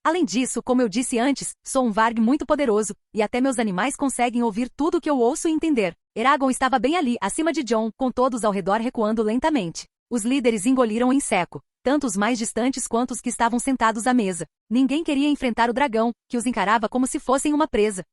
Além disso, como eu disse antes, sou um Varg muito poderoso, e até meus animais conseguem ouvir tudo o que eu ouço e entender. Eragon estava bem ali, acima de Jon, com todos ao redor recuando lentamente. Os líderes engoliram em seco, tanto os mais distantes quanto os que estavam sentados à mesa. Ninguém queria enfrentar o dragão, que os encarava como se fossem uma presa.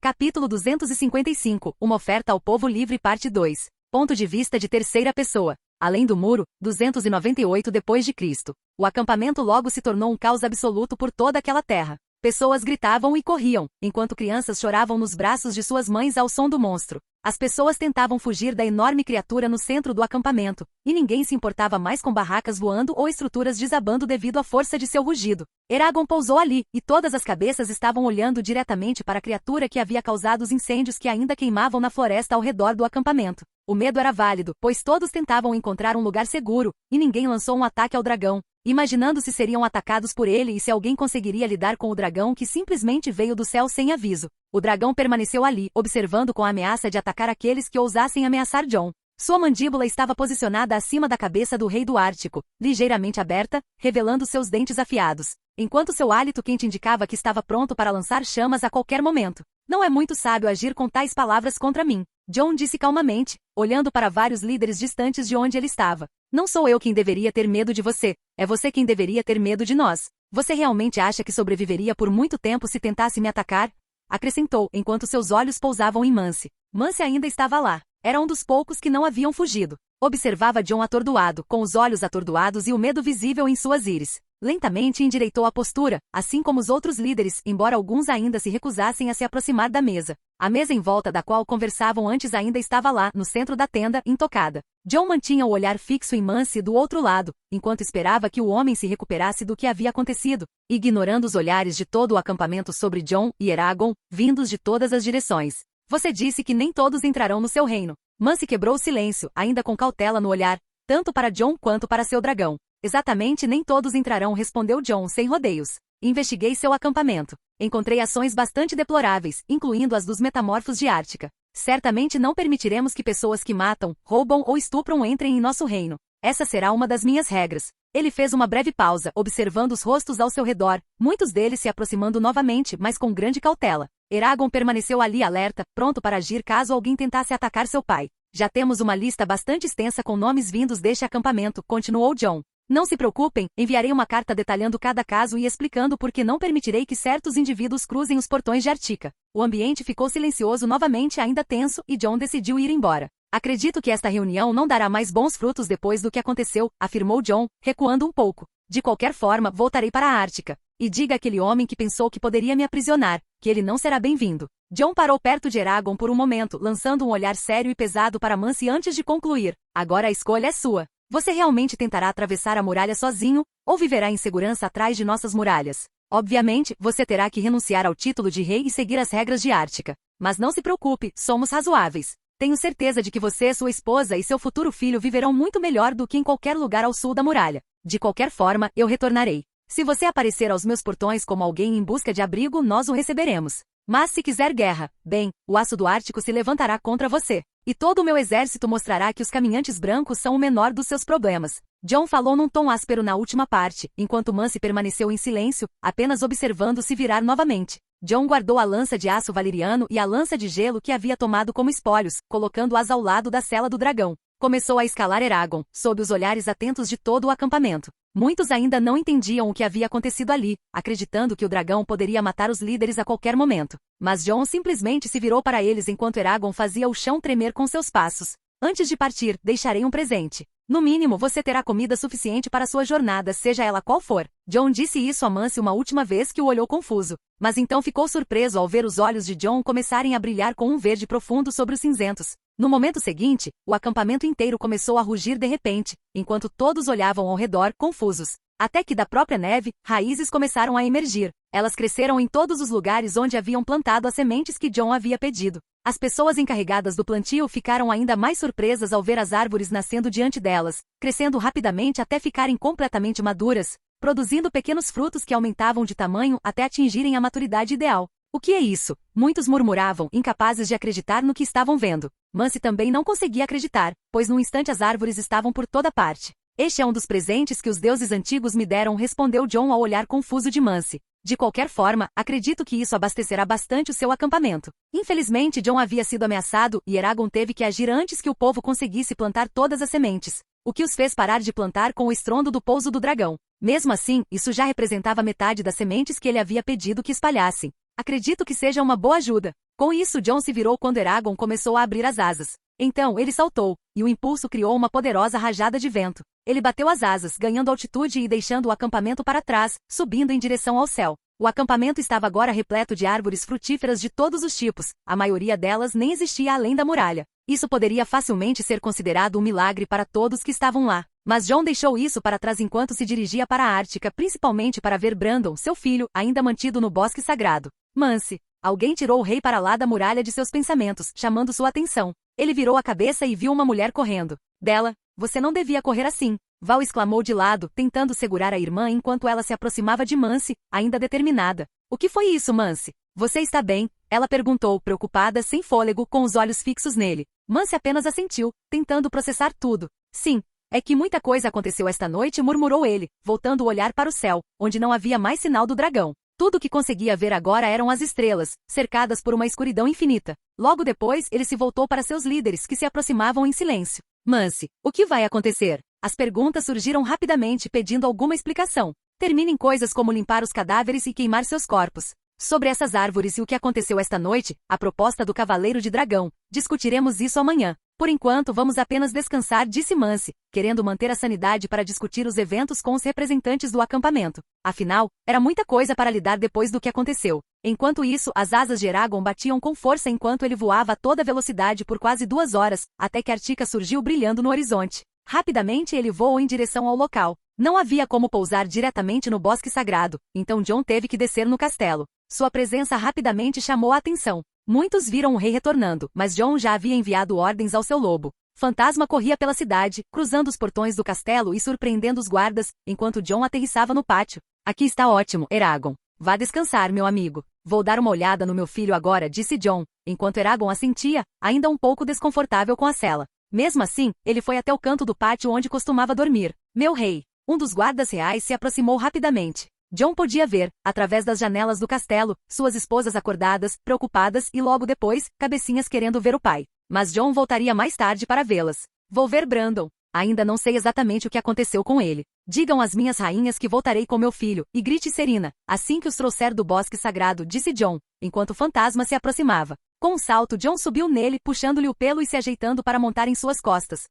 Capítulo 255, uma oferta ao povo livre parte 2. Ponto de vista de terceira pessoa. Além do muro, 298 d.C. O acampamento logo se tornou um caos absoluto por toda aquela terra. Pessoas gritavam e corriam, enquanto crianças choravam nos braços de suas mães ao som do monstro. As pessoas tentavam fugir da enorme criatura no centro do acampamento, e ninguém se importava mais com barracas voando ou estruturas desabando devido à força de seu rugido. Eragon pousou ali, e todas as cabeças estavam olhando diretamente para a criatura que havia causado os incêndios que ainda queimavam na floresta ao redor do acampamento. O medo era válido, pois todos tentavam encontrar um lugar seguro, e ninguém lançou um ataque ao dragão, imaginando se seriam atacados por ele e se alguém conseguiria lidar com o dragão que simplesmente veio do céu sem aviso. O dragão permaneceu ali, observando com a ameaça de atacar aqueles que ousassem ameaçar Jon. Sua mandíbula estava posicionada acima da cabeça do rei do Ártico, ligeiramente aberta, revelando seus dentes afiados, enquanto seu hálito quente indicava que estava pronto para lançar chamas a qualquer momento. Não é muito sábio agir com tais palavras contra mim, Jon disse calmamente, olhando para vários líderes distantes de onde ele estava. Não sou eu quem deveria ter medo de você, é você quem deveria ter medo de nós. Você realmente acha que sobreviveria por muito tempo se tentasse me atacar? Acrescentou, enquanto seus olhos pousavam em Mance. Mance ainda estava lá. Era um dos poucos que não haviam fugido. Observava Jon atordoado, com os olhos atordoados e o medo visível em suas íris. Lentamente endireitou a postura, assim como os outros líderes, embora alguns ainda se recusassem a se aproximar da mesa. A mesa em volta da qual conversavam antes ainda estava lá, no centro da tenda, intocada. Jon mantinha o olhar fixo em Mance do outro lado, enquanto esperava que o homem se recuperasse do que havia acontecido, ignorando os olhares de todo o acampamento sobre Jon e Eragon, vindos de todas as direções. Você disse que nem todos entrarão no seu reino. Mance quebrou o silêncio, ainda com cautela no olhar, tanto para Jon quanto para seu dragão. Exatamente, nem todos entrarão, respondeu Jon sem rodeios. Investiguei seu acampamento. Encontrei ações bastante deploráveis, incluindo as dos metamorfos de Ártica. Certamente não permitiremos que pessoas que matam, roubam ou estupram entrem em nosso reino. Essa será uma das minhas regras. Ele fez uma breve pausa, observando os rostos ao seu redor, muitos deles se aproximando novamente, mas com grande cautela. Eragon permaneceu ali alerta, pronto para agir caso alguém tentasse atacar seu pai. Já temos uma lista bastante extensa com nomes vindos deste acampamento, continuou Jon. Não se preocupem, enviarei uma carta detalhando cada caso e explicando por que não permitirei que certos indivíduos cruzem os portões de Artica. O ambiente ficou silencioso novamente, ainda tenso, e Jon decidiu ir embora. Acredito que esta reunião não dará mais bons frutos depois do que aconteceu, afirmou Jon, recuando um pouco. De qualquer forma, voltarei para a Ártica. E diga àquele homem que pensou que poderia me aprisionar, que ele não será bem-vindo. Jon parou perto de Eragon por um momento, lançando um olhar sério e pesado para Mance antes de concluir. Agora a escolha é sua. Você realmente tentará atravessar a muralha sozinho, ou viverá em segurança atrás de nossas muralhas? Obviamente, você terá que renunciar ao título de rei e seguir as regras de Ártica. Mas não se preocupe, somos razoáveis. Tenho certeza de que você, sua esposa e seu futuro filho viverão muito melhor do que em qualquer lugar ao sul da muralha. De qualquer forma, eu retornarei. Se você aparecer aos meus portões como alguém em busca de abrigo, nós o receberemos. Mas se quiser guerra, bem, o aço do Ártico se levantará contra você. E todo o meu exército mostrará que os caminhantes brancos são o menor dos seus problemas. Jon falou num tom áspero na última parte, enquanto Mance permaneceu em silêncio, apenas observando se virar novamente. Jon guardou a lança de aço valeriano e a lança de gelo que havia tomado como espólios, colocando-as ao lado da cela do dragão. Começou a escalar Eragon, sob os olhares atentos de todo o acampamento. Muitos ainda não entendiam o que havia acontecido ali, acreditando que o dragão poderia matar os líderes a qualquer momento. Mas Jon simplesmente se virou para eles enquanto Eragon fazia o chão tremer com seus passos. Antes de partir, deixarei um presente. No mínimo, você terá comida suficiente para sua jornada, seja ela qual for. Jon disse isso a Mance uma última vez que o olhou confuso. Mas então ficou surpreso ao ver os olhos de Jon começarem a brilhar com um verde profundo sobre os cinzentos. No momento seguinte, o acampamento inteiro começou a rugir de repente, enquanto todos olhavam ao redor, confusos. Até que da própria neve, raízes começaram a emergir. Elas cresceram em todos os lugares onde haviam plantado as sementes que Jon havia pedido. As pessoas encarregadas do plantio ficaram ainda mais surpresas ao ver as árvores nascendo diante delas, crescendo rapidamente até ficarem completamente maduras, produzindo pequenos frutos que aumentavam de tamanho até atingirem a maturidade ideal. O que é isso? Muitos murmuravam, incapazes de acreditar no que estavam vendo. Mance também não conseguia acreditar, pois num instante as árvores estavam por toda parte. Este é um dos presentes que os deuses antigos me deram, respondeu Jon ao olhar confuso de Mance. De qualquer forma, acredito que isso abastecerá bastante o seu acampamento. Infelizmente, Jon havia sido ameaçado e Eragon teve que agir antes que o povo conseguisse plantar todas as sementes, o que os fez parar de plantar com o estrondo do pouso do dragão. Mesmo assim, isso já representava metade das sementes que ele havia pedido que espalhassem. Acredito que seja uma boa ajuda. Com isso, Jon se virou quando Eragon começou a abrir as asas. Então, ele saltou, e o impulso criou uma poderosa rajada de vento. Ele bateu as asas, ganhando altitude e deixando o acampamento para trás, subindo em direção ao céu. O acampamento estava agora repleto de árvores frutíferas de todos os tipos, a maioria delas nem existia além da muralha. Isso poderia facilmente ser considerado um milagre para todos que estavam lá. Mas Jon deixou isso para trás enquanto se dirigia para a Ártica, principalmente para ver Brandon, seu filho, ainda mantido no bosque sagrado. Mance. Alguém tirou o rei para lá da muralha de seus pensamentos, chamando sua atenção. Ele virou a cabeça e viu uma mulher correndo. Dela, você não devia correr assim. Val exclamou de lado, tentando segurar a irmã enquanto ela se aproximava de Mance, ainda determinada. O que foi isso, Mance? Você está bem? Ela perguntou, preocupada, sem fôlego, com os olhos fixos nele. Mance apenas assentiu, tentando processar tudo. Sim, é que muita coisa aconteceu esta noite, murmurou ele, voltando o olhar para o céu, onde não havia mais sinal do dragão. Tudo o que conseguia ver agora eram as estrelas, cercadas por uma escuridão infinita. Logo depois, ele se voltou para seus líderes, que se aproximavam em silêncio. Mance, o que vai acontecer? As perguntas surgiram rapidamente, pedindo alguma explicação. Terminem coisas como limpar os cadáveres e queimar seus corpos. Sobre essas árvores e o que aconteceu esta noite, a proposta do Cavaleiro de Dragão. Discutiremos isso amanhã. Por enquanto, vamos apenas descansar, disse Mance, querendo manter a sanidade para discutir os eventos com os representantes do acampamento. Afinal, era muita coisa para lidar depois do que aconteceu. Enquanto isso, as asas de Eragon batiam com força enquanto ele voava a toda velocidade por quase 2 horas, até que Artica surgiu brilhando no horizonte. Rapidamente ele voou em direção ao local. Não havia como pousar diretamente no bosque sagrado, então Jon teve que descer no castelo. Sua presença rapidamente chamou a atenção. Muitos viram o rei retornando, mas Jon já havia enviado ordens ao seu lobo. Fantasma corria pela cidade, cruzando os portões do castelo e surpreendendo os guardas, enquanto Jon aterrissava no pátio. Aqui está ótimo, Eragon. Vá descansar, meu amigo. Vou dar uma olhada no meu filho agora, disse Jon, enquanto Eragon assentia, ainda um pouco desconfortável com a cela. Mesmo assim, ele foi até o canto do pátio onde costumava dormir. Meu rei. Um dos guardas reais se aproximou rapidamente. Jon podia ver, através das janelas do castelo, suas esposas acordadas, preocupadas e logo depois, cabecinhas querendo ver o pai. Mas Jon voltaria mais tarde para vê-las. Vou ver Brandon. Ainda não sei exatamente o que aconteceu com ele. Digam às minhas rainhas que voltarei com meu filho, e grite Serena, assim que os trouxer do bosque sagrado, disse Jon, enquanto o fantasma se aproximava. Com um salto, Jon subiu nele, puxando-lhe o pelo e se ajeitando para montar em suas costas.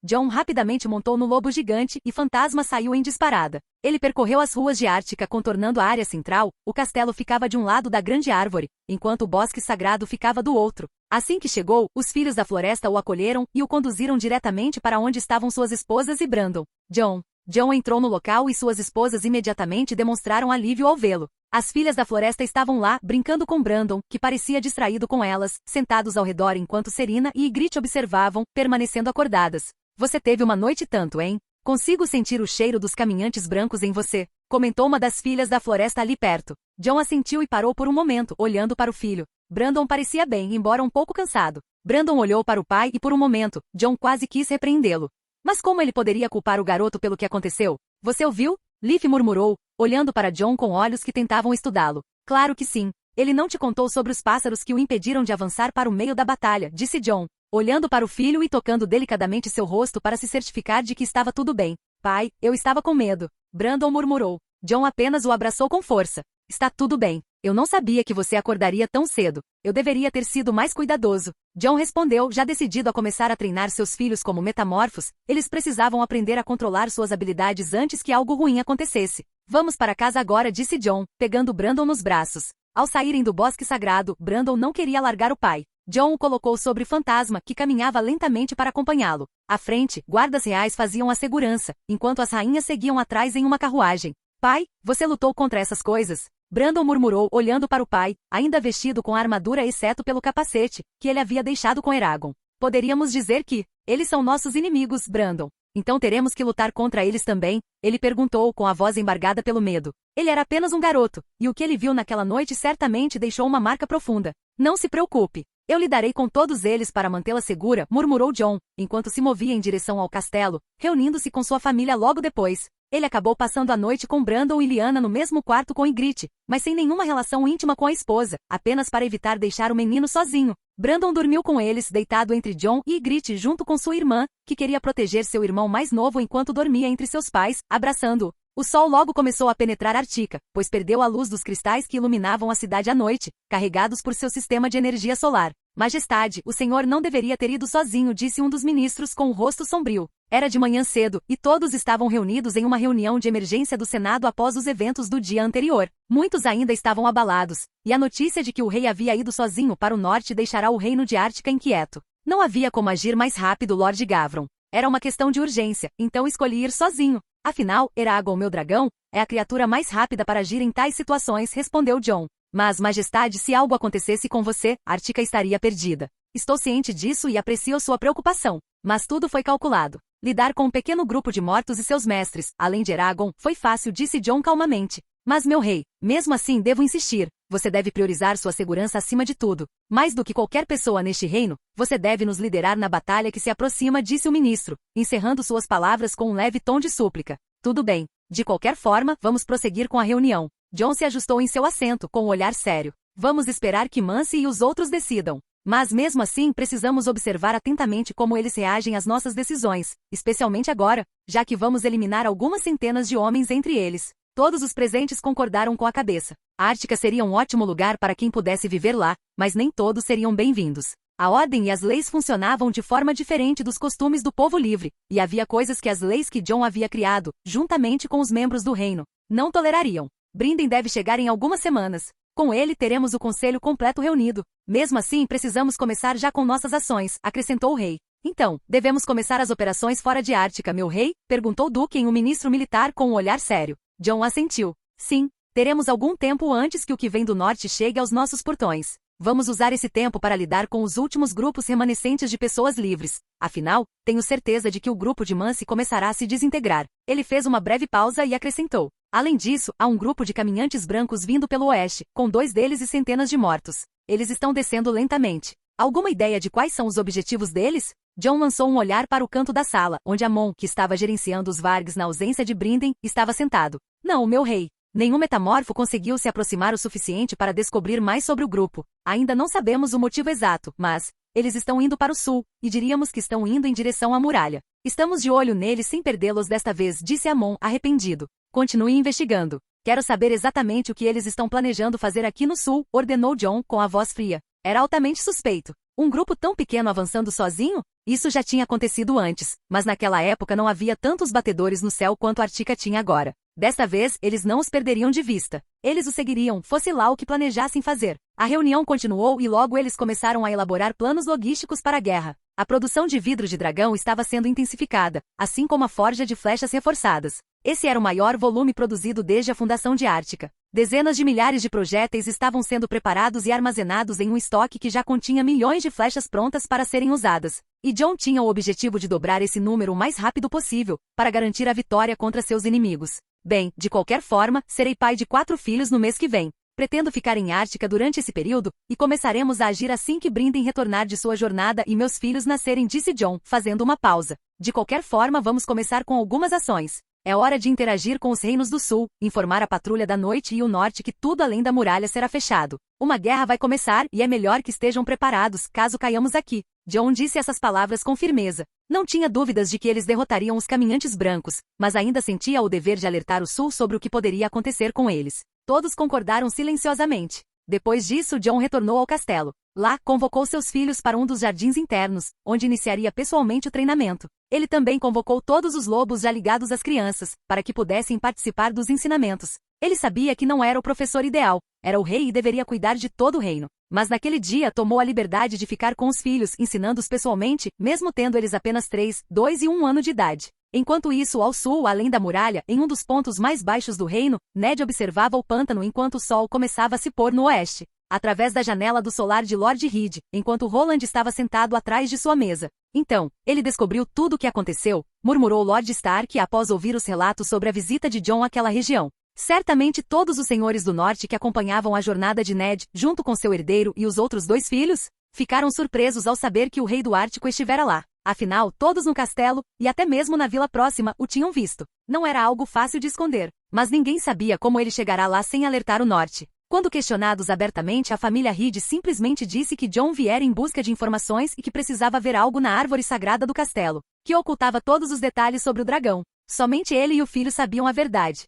Jon rapidamente montou no lobo gigante e Fantasma saiu em disparada. Ele percorreu as ruas de Ártica contornando a área central, o castelo ficava de um lado da grande árvore, enquanto o bosque sagrado ficava do outro. Assim que chegou, os filhos da floresta o acolheram e o conduziram diretamente para onde estavam suas esposas e Brandon. Jon entrou no local e suas esposas imediatamente demonstraram alívio ao vê-lo. As filhas da floresta estavam lá, brincando com Brandon, que parecia distraído com elas, sentados ao redor enquanto Serena e Ygritte observavam, permanecendo acordadas. Você teve uma noite tanto, hein? Consigo sentir o cheiro dos caminhantes brancos em você, comentou uma das filhas da floresta ali perto. Jon assentiu e parou por um momento, olhando para o filho. Brandon parecia bem, embora um pouco cansado. Brandon olhou para o pai e por um momento, Jon quase quis repreendê-lo. Mas como ele poderia culpar o garoto pelo que aconteceu? Você ouviu? Leaf murmurou, olhando para Jon com olhos que tentavam estudá-lo. Claro que sim. Ele não te contou sobre os pássaros que o impediram de avançar para o meio da batalha, disse Jon, olhando para o filho e tocando delicadamente seu rosto para se certificar de que estava tudo bem. Pai, eu estava com medo. Brandon murmurou. Jon apenas o abraçou com força. Está tudo bem. Eu não sabia que você acordaria tão cedo. Eu deveria ter sido mais cuidadoso. Jon respondeu, já decidido a começar a treinar seus filhos como metamorfos, eles precisavam aprender a controlar suas habilidades antes que algo ruim acontecesse. Vamos para casa agora, disse Jon, pegando Brandon nos braços. Ao saírem do bosque sagrado, Brandon não queria largar o pai. Jon o colocou sobre o fantasma, que caminhava lentamente para acompanhá-lo. À frente, guardas reais faziam a segurança, enquanto as rainhas seguiam atrás em uma carruagem. Pai, você lutou contra essas coisas? Brandon murmurou, olhando para o pai, ainda vestido com a armadura exceto pelo capacete, que ele havia deixado com Eragon. Poderíamos dizer que, eles são nossos inimigos, Brandon. Então teremos que lutar contra eles também? Ele perguntou com a voz embargada pelo medo. Ele era apenas um garoto, e o que ele viu naquela noite certamente deixou uma marca profunda. Não se preocupe. Eu lidarei com todos eles para mantê-la segura, murmurou Jon, enquanto se movia em direção ao castelo, reunindo-se com sua família logo depois. Ele acabou passando a noite com Brandon e Lyanna no mesmo quarto com Ygritte, mas sem nenhuma relação íntima com a esposa, apenas para evitar deixar o menino sozinho. Brandon dormiu com eles, deitado entre Jon e Ygritte junto com sua irmã, que queria proteger seu irmão mais novo enquanto dormia entre seus pais, abraçando-o. O sol logo começou a penetrar Ártica, pois perdeu a luz dos cristais que iluminavam a cidade à noite, carregados por seu sistema de energia solar. Majestade, o senhor não deveria ter ido sozinho, disse um dos ministros com o rosto sombrio. Era de manhã cedo, e todos estavam reunidos em uma reunião de emergência do Senado após os eventos do dia anterior. Muitos ainda estavam abalados, e a notícia de que o rei havia ido sozinho para o norte deixará o reino de Ártica inquieto. Não havia como agir mais rápido, Lord Gavron. Era uma questão de urgência, então escolhi ir sozinho. Afinal, Eragon, meu dragão, é a criatura mais rápida para agir em tais situações, respondeu Jon. Mas, majestade, se algo acontecesse com você, Ártica estaria perdida. Estou ciente disso e aprecio sua preocupação. Mas tudo foi calculado. Lidar com um pequeno grupo de mortos e seus mestres, além de Eragon, foi fácil, disse Jon calmamente. Mas, meu rei, mesmo assim devo insistir. Você deve priorizar sua segurança acima de tudo. Mais do que qualquer pessoa neste reino, você deve nos liderar na batalha que se aproxima, disse o ministro, encerrando suas palavras com um leve tom de súplica. Tudo bem. De qualquer forma, vamos prosseguir com a reunião. Jon se ajustou em seu assento, com um olhar sério. Vamos esperar que Mance e os outros decidam. Mas mesmo assim precisamos observar atentamente como eles reagem às nossas decisões, especialmente agora, já que vamos eliminar algumas centenas de homens entre eles. Todos os presentes concordaram com a cabeça. Ártica seria um ótimo lugar para quem pudesse viver lá, mas nem todos seriam bem-vindos. A ordem e as leis funcionavam de forma diferente dos costumes do povo livre, e havia coisas que as leis que Jon havia criado, juntamente com os membros do reino, não tolerariam. Brinden deve chegar em algumas semanas. Com ele teremos o conselho completo reunido. Mesmo assim, precisamos começar já com nossas ações, acrescentou o rei. Então, devemos começar as operações fora de Ártica, meu rei? Perguntou Duquem, o ministro militar com um olhar sério. Jon assentiu. Sim, teremos algum tempo antes que o que vem do norte chegue aos nossos portões. Vamos usar esse tempo para lidar com os últimos grupos remanescentes de pessoas livres. Afinal, tenho certeza de que o grupo de Mance começará a se desintegrar. Ele fez uma breve pausa e acrescentou. Além disso, há um grupo de caminhantes brancos vindo pelo oeste, com 2 deles e centenas de mortos. Eles estão descendo lentamente. Alguma ideia de quais são os objetivos deles? Jon lançou um olhar para o canto da sala, onde Amon, que estava gerenciando os Vargs na ausência de Brinden, estava sentado. Não, meu rei. Nenhum metamorfo conseguiu se aproximar o suficiente para descobrir mais sobre o grupo. Ainda não sabemos o motivo exato, mas eles estão indo para o sul, e diríamos que estão indo em direção à muralha. Estamos de olho neles sem perdê-los desta vez, disse Amon, arrependido. Continue investigando. Quero saber exatamente o que eles estão planejando fazer aqui no sul, ordenou Jon com a voz fria. Era altamente suspeito. Um grupo tão pequeno avançando sozinho? Isso já tinha acontecido antes, mas naquela época não havia tantos batedores no céu quanto Artica tinha agora. Desta vez, eles não os perderiam de vista. Eles o seguiriam, fosse lá o que planejassem fazer. A reunião continuou e logo eles começaram a elaborar planos logísticos para a guerra. A produção de vidro de dragão estava sendo intensificada, assim como a forja de flechas reforçadas. Esse era o maior volume produzido desde a fundação de Artica. Dezenas de milhares de projéteis estavam sendo preparados e armazenados em um estoque que já continha milhões de flechas prontas para serem usadas. E Jon tinha o objetivo de dobrar esse número o mais rápido possível, para garantir a vitória contra seus inimigos. Bem, de qualquer forma, serei pai de 4 filhos no mês que vem. Pretendo ficar em Artica durante esse período, e começaremos a agir assim que Brynden retornar de sua jornada e meus filhos nascerem, disse Jon, fazendo uma pausa. De qualquer forma, vamos começar com algumas ações. É hora de interagir com os reinos do sul, informar a patrulha da noite e o norte que tudo além da muralha será fechado. Uma guerra vai começar e é melhor que estejam preparados, caso caiamos aqui. Jon disse essas palavras com firmeza. Não tinha dúvidas de que eles derrotariam os caminhantes brancos, mas ainda sentia o dever de alertar o sul sobre o que poderia acontecer com eles. Todos concordaram silenciosamente. Depois disso, Jon retornou ao castelo. Lá, convocou seus filhos para um dos jardins internos, onde iniciaria pessoalmente o treinamento. Ele também convocou todos os lobos já ligados às crianças, para que pudessem participar dos ensinamentos. Ele sabia que não era o professor ideal, era o rei e deveria cuidar de todo o reino. Mas naquele dia tomou a liberdade de ficar com os filhos, ensinando-os pessoalmente, mesmo tendo eles apenas 3, 2 e 1 ano de idade. Enquanto isso, ao sul, além da muralha, em um dos pontos mais baixos do reino, Ned observava o pântano enquanto o sol começava a se pôr no oeste. Através da janela do solar de Lord Reed, enquanto Roland estava sentado atrás de sua mesa. Então, ele descobriu tudo o que aconteceu, murmurou Lord Stark após ouvir os relatos sobre a visita de Jon àquela região. Certamente todos os senhores do norte que acompanhavam a jornada de Ned, junto com seu herdeiro e os outros 2 filhos, ficaram surpresos ao saber que o rei do Ártico estivera lá. Afinal, todos no castelo, e até mesmo na vila próxima, o tinham visto. Não era algo fácil de esconder, mas ninguém sabia como ele chegará lá sem alertar o norte. Quando questionados abertamente, a família Reed simplesmente disse que Jon viera em busca de informações e que precisava ver algo na árvore sagrada do castelo, que ocultava todos os detalhes sobre o dragão. Somente ele e o filho sabiam a verdade.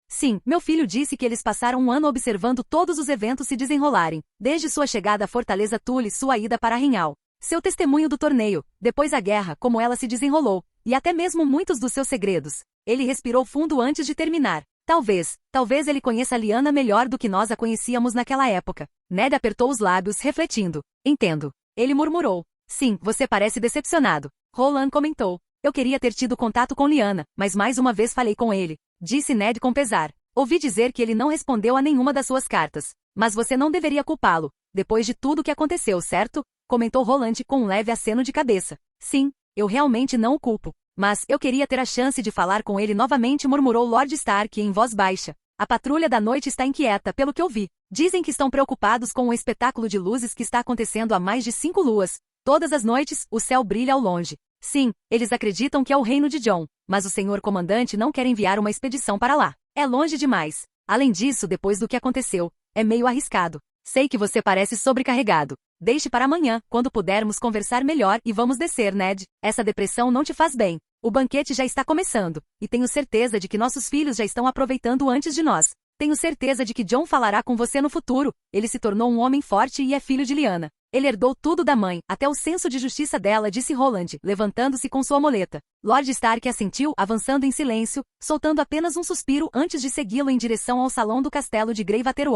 Sim, meu filho disse que eles passaram um ano observando todos os eventos se desenrolarem, desde sua chegada à Fortaleza Tully, sua ida para Rinhal, seu testemunho do torneio, depois a guerra, como ela se desenrolou, e até mesmo muitos dos seus segredos. Ele respirou fundo antes de terminar. Talvez ele conheça Lyanna melhor do que nós a conhecíamos naquela época. Ned apertou os lábios, refletindo. Entendo. Ele murmurou. Sim, você parece decepcionado. Roland comentou. Eu queria ter tido contato com Lyanna, mas mais uma vez falei com ele. Disse Ned com pesar. Ouvi dizer que ele não respondeu a nenhuma das suas cartas. Mas você não deveria culpá-lo. Depois de tudo o que aconteceu, certo? Comentou Roland com um leve aceno de cabeça. Sim, eu realmente não o culpo. Mas eu queria ter a chance de falar com ele novamente, murmurou Lord Stark em voz baixa. A patrulha da noite está inquieta, pelo que eu vi. Dizem que estão preocupados com o espetáculo de luzes que está acontecendo há mais de 5 luas. Todas as noites, o céu brilha ao longe. Sim, eles acreditam que é o reino de Jon, mas o senhor comandante não quer enviar uma expedição para lá. É longe demais. Além disso, depois do que aconteceu, é meio arriscado. Sei que você parece sobrecarregado. Deixe para amanhã, quando pudermos conversar melhor, e vamos descer, Ned. Essa depressão não te faz bem. O banquete já está começando, e tenho certeza de que nossos filhos já estão aproveitando antes de nós. Tenho certeza de que Jon falará com você no futuro. Ele se tornou um homem forte e é filho de Lyanna. Ele herdou tudo da mãe, até o senso de justiça dela, disse Roland, levantando-se com sua muleta. Lord Stark assentiu, avançando em silêncio, soltando apenas um suspiro antes de segui-lo em direção ao salão do castelo de Greywater.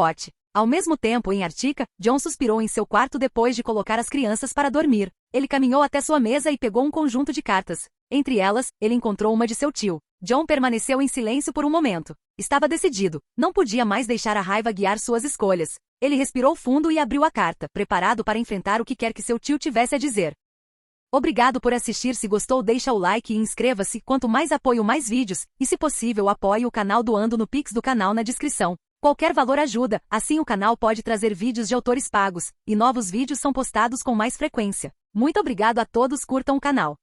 Ao mesmo tempo, em Artica, Jon suspirou em seu quarto depois de colocar as crianças para dormir. Ele caminhou até sua mesa e pegou um conjunto de cartas. Entre elas, ele encontrou uma de seu tio. Jon permaneceu em silêncio por um momento. Estava decidido. Não podia mais deixar a raiva guiar suas escolhas. Ele respirou fundo e abriu a carta, preparado para enfrentar o que quer que seu tio tivesse a dizer. Obrigado por assistir. Se gostou, deixa o like e inscreva-se. Quanto mais apoio, mais vídeos. E se possível, apoie o canal doando no Pix do canal na descrição. Qualquer valor ajuda, assim o canal pode trazer vídeos de autores pagos, e novos vídeos são postados com mais frequência. Muito obrigado a todos, curtam o canal.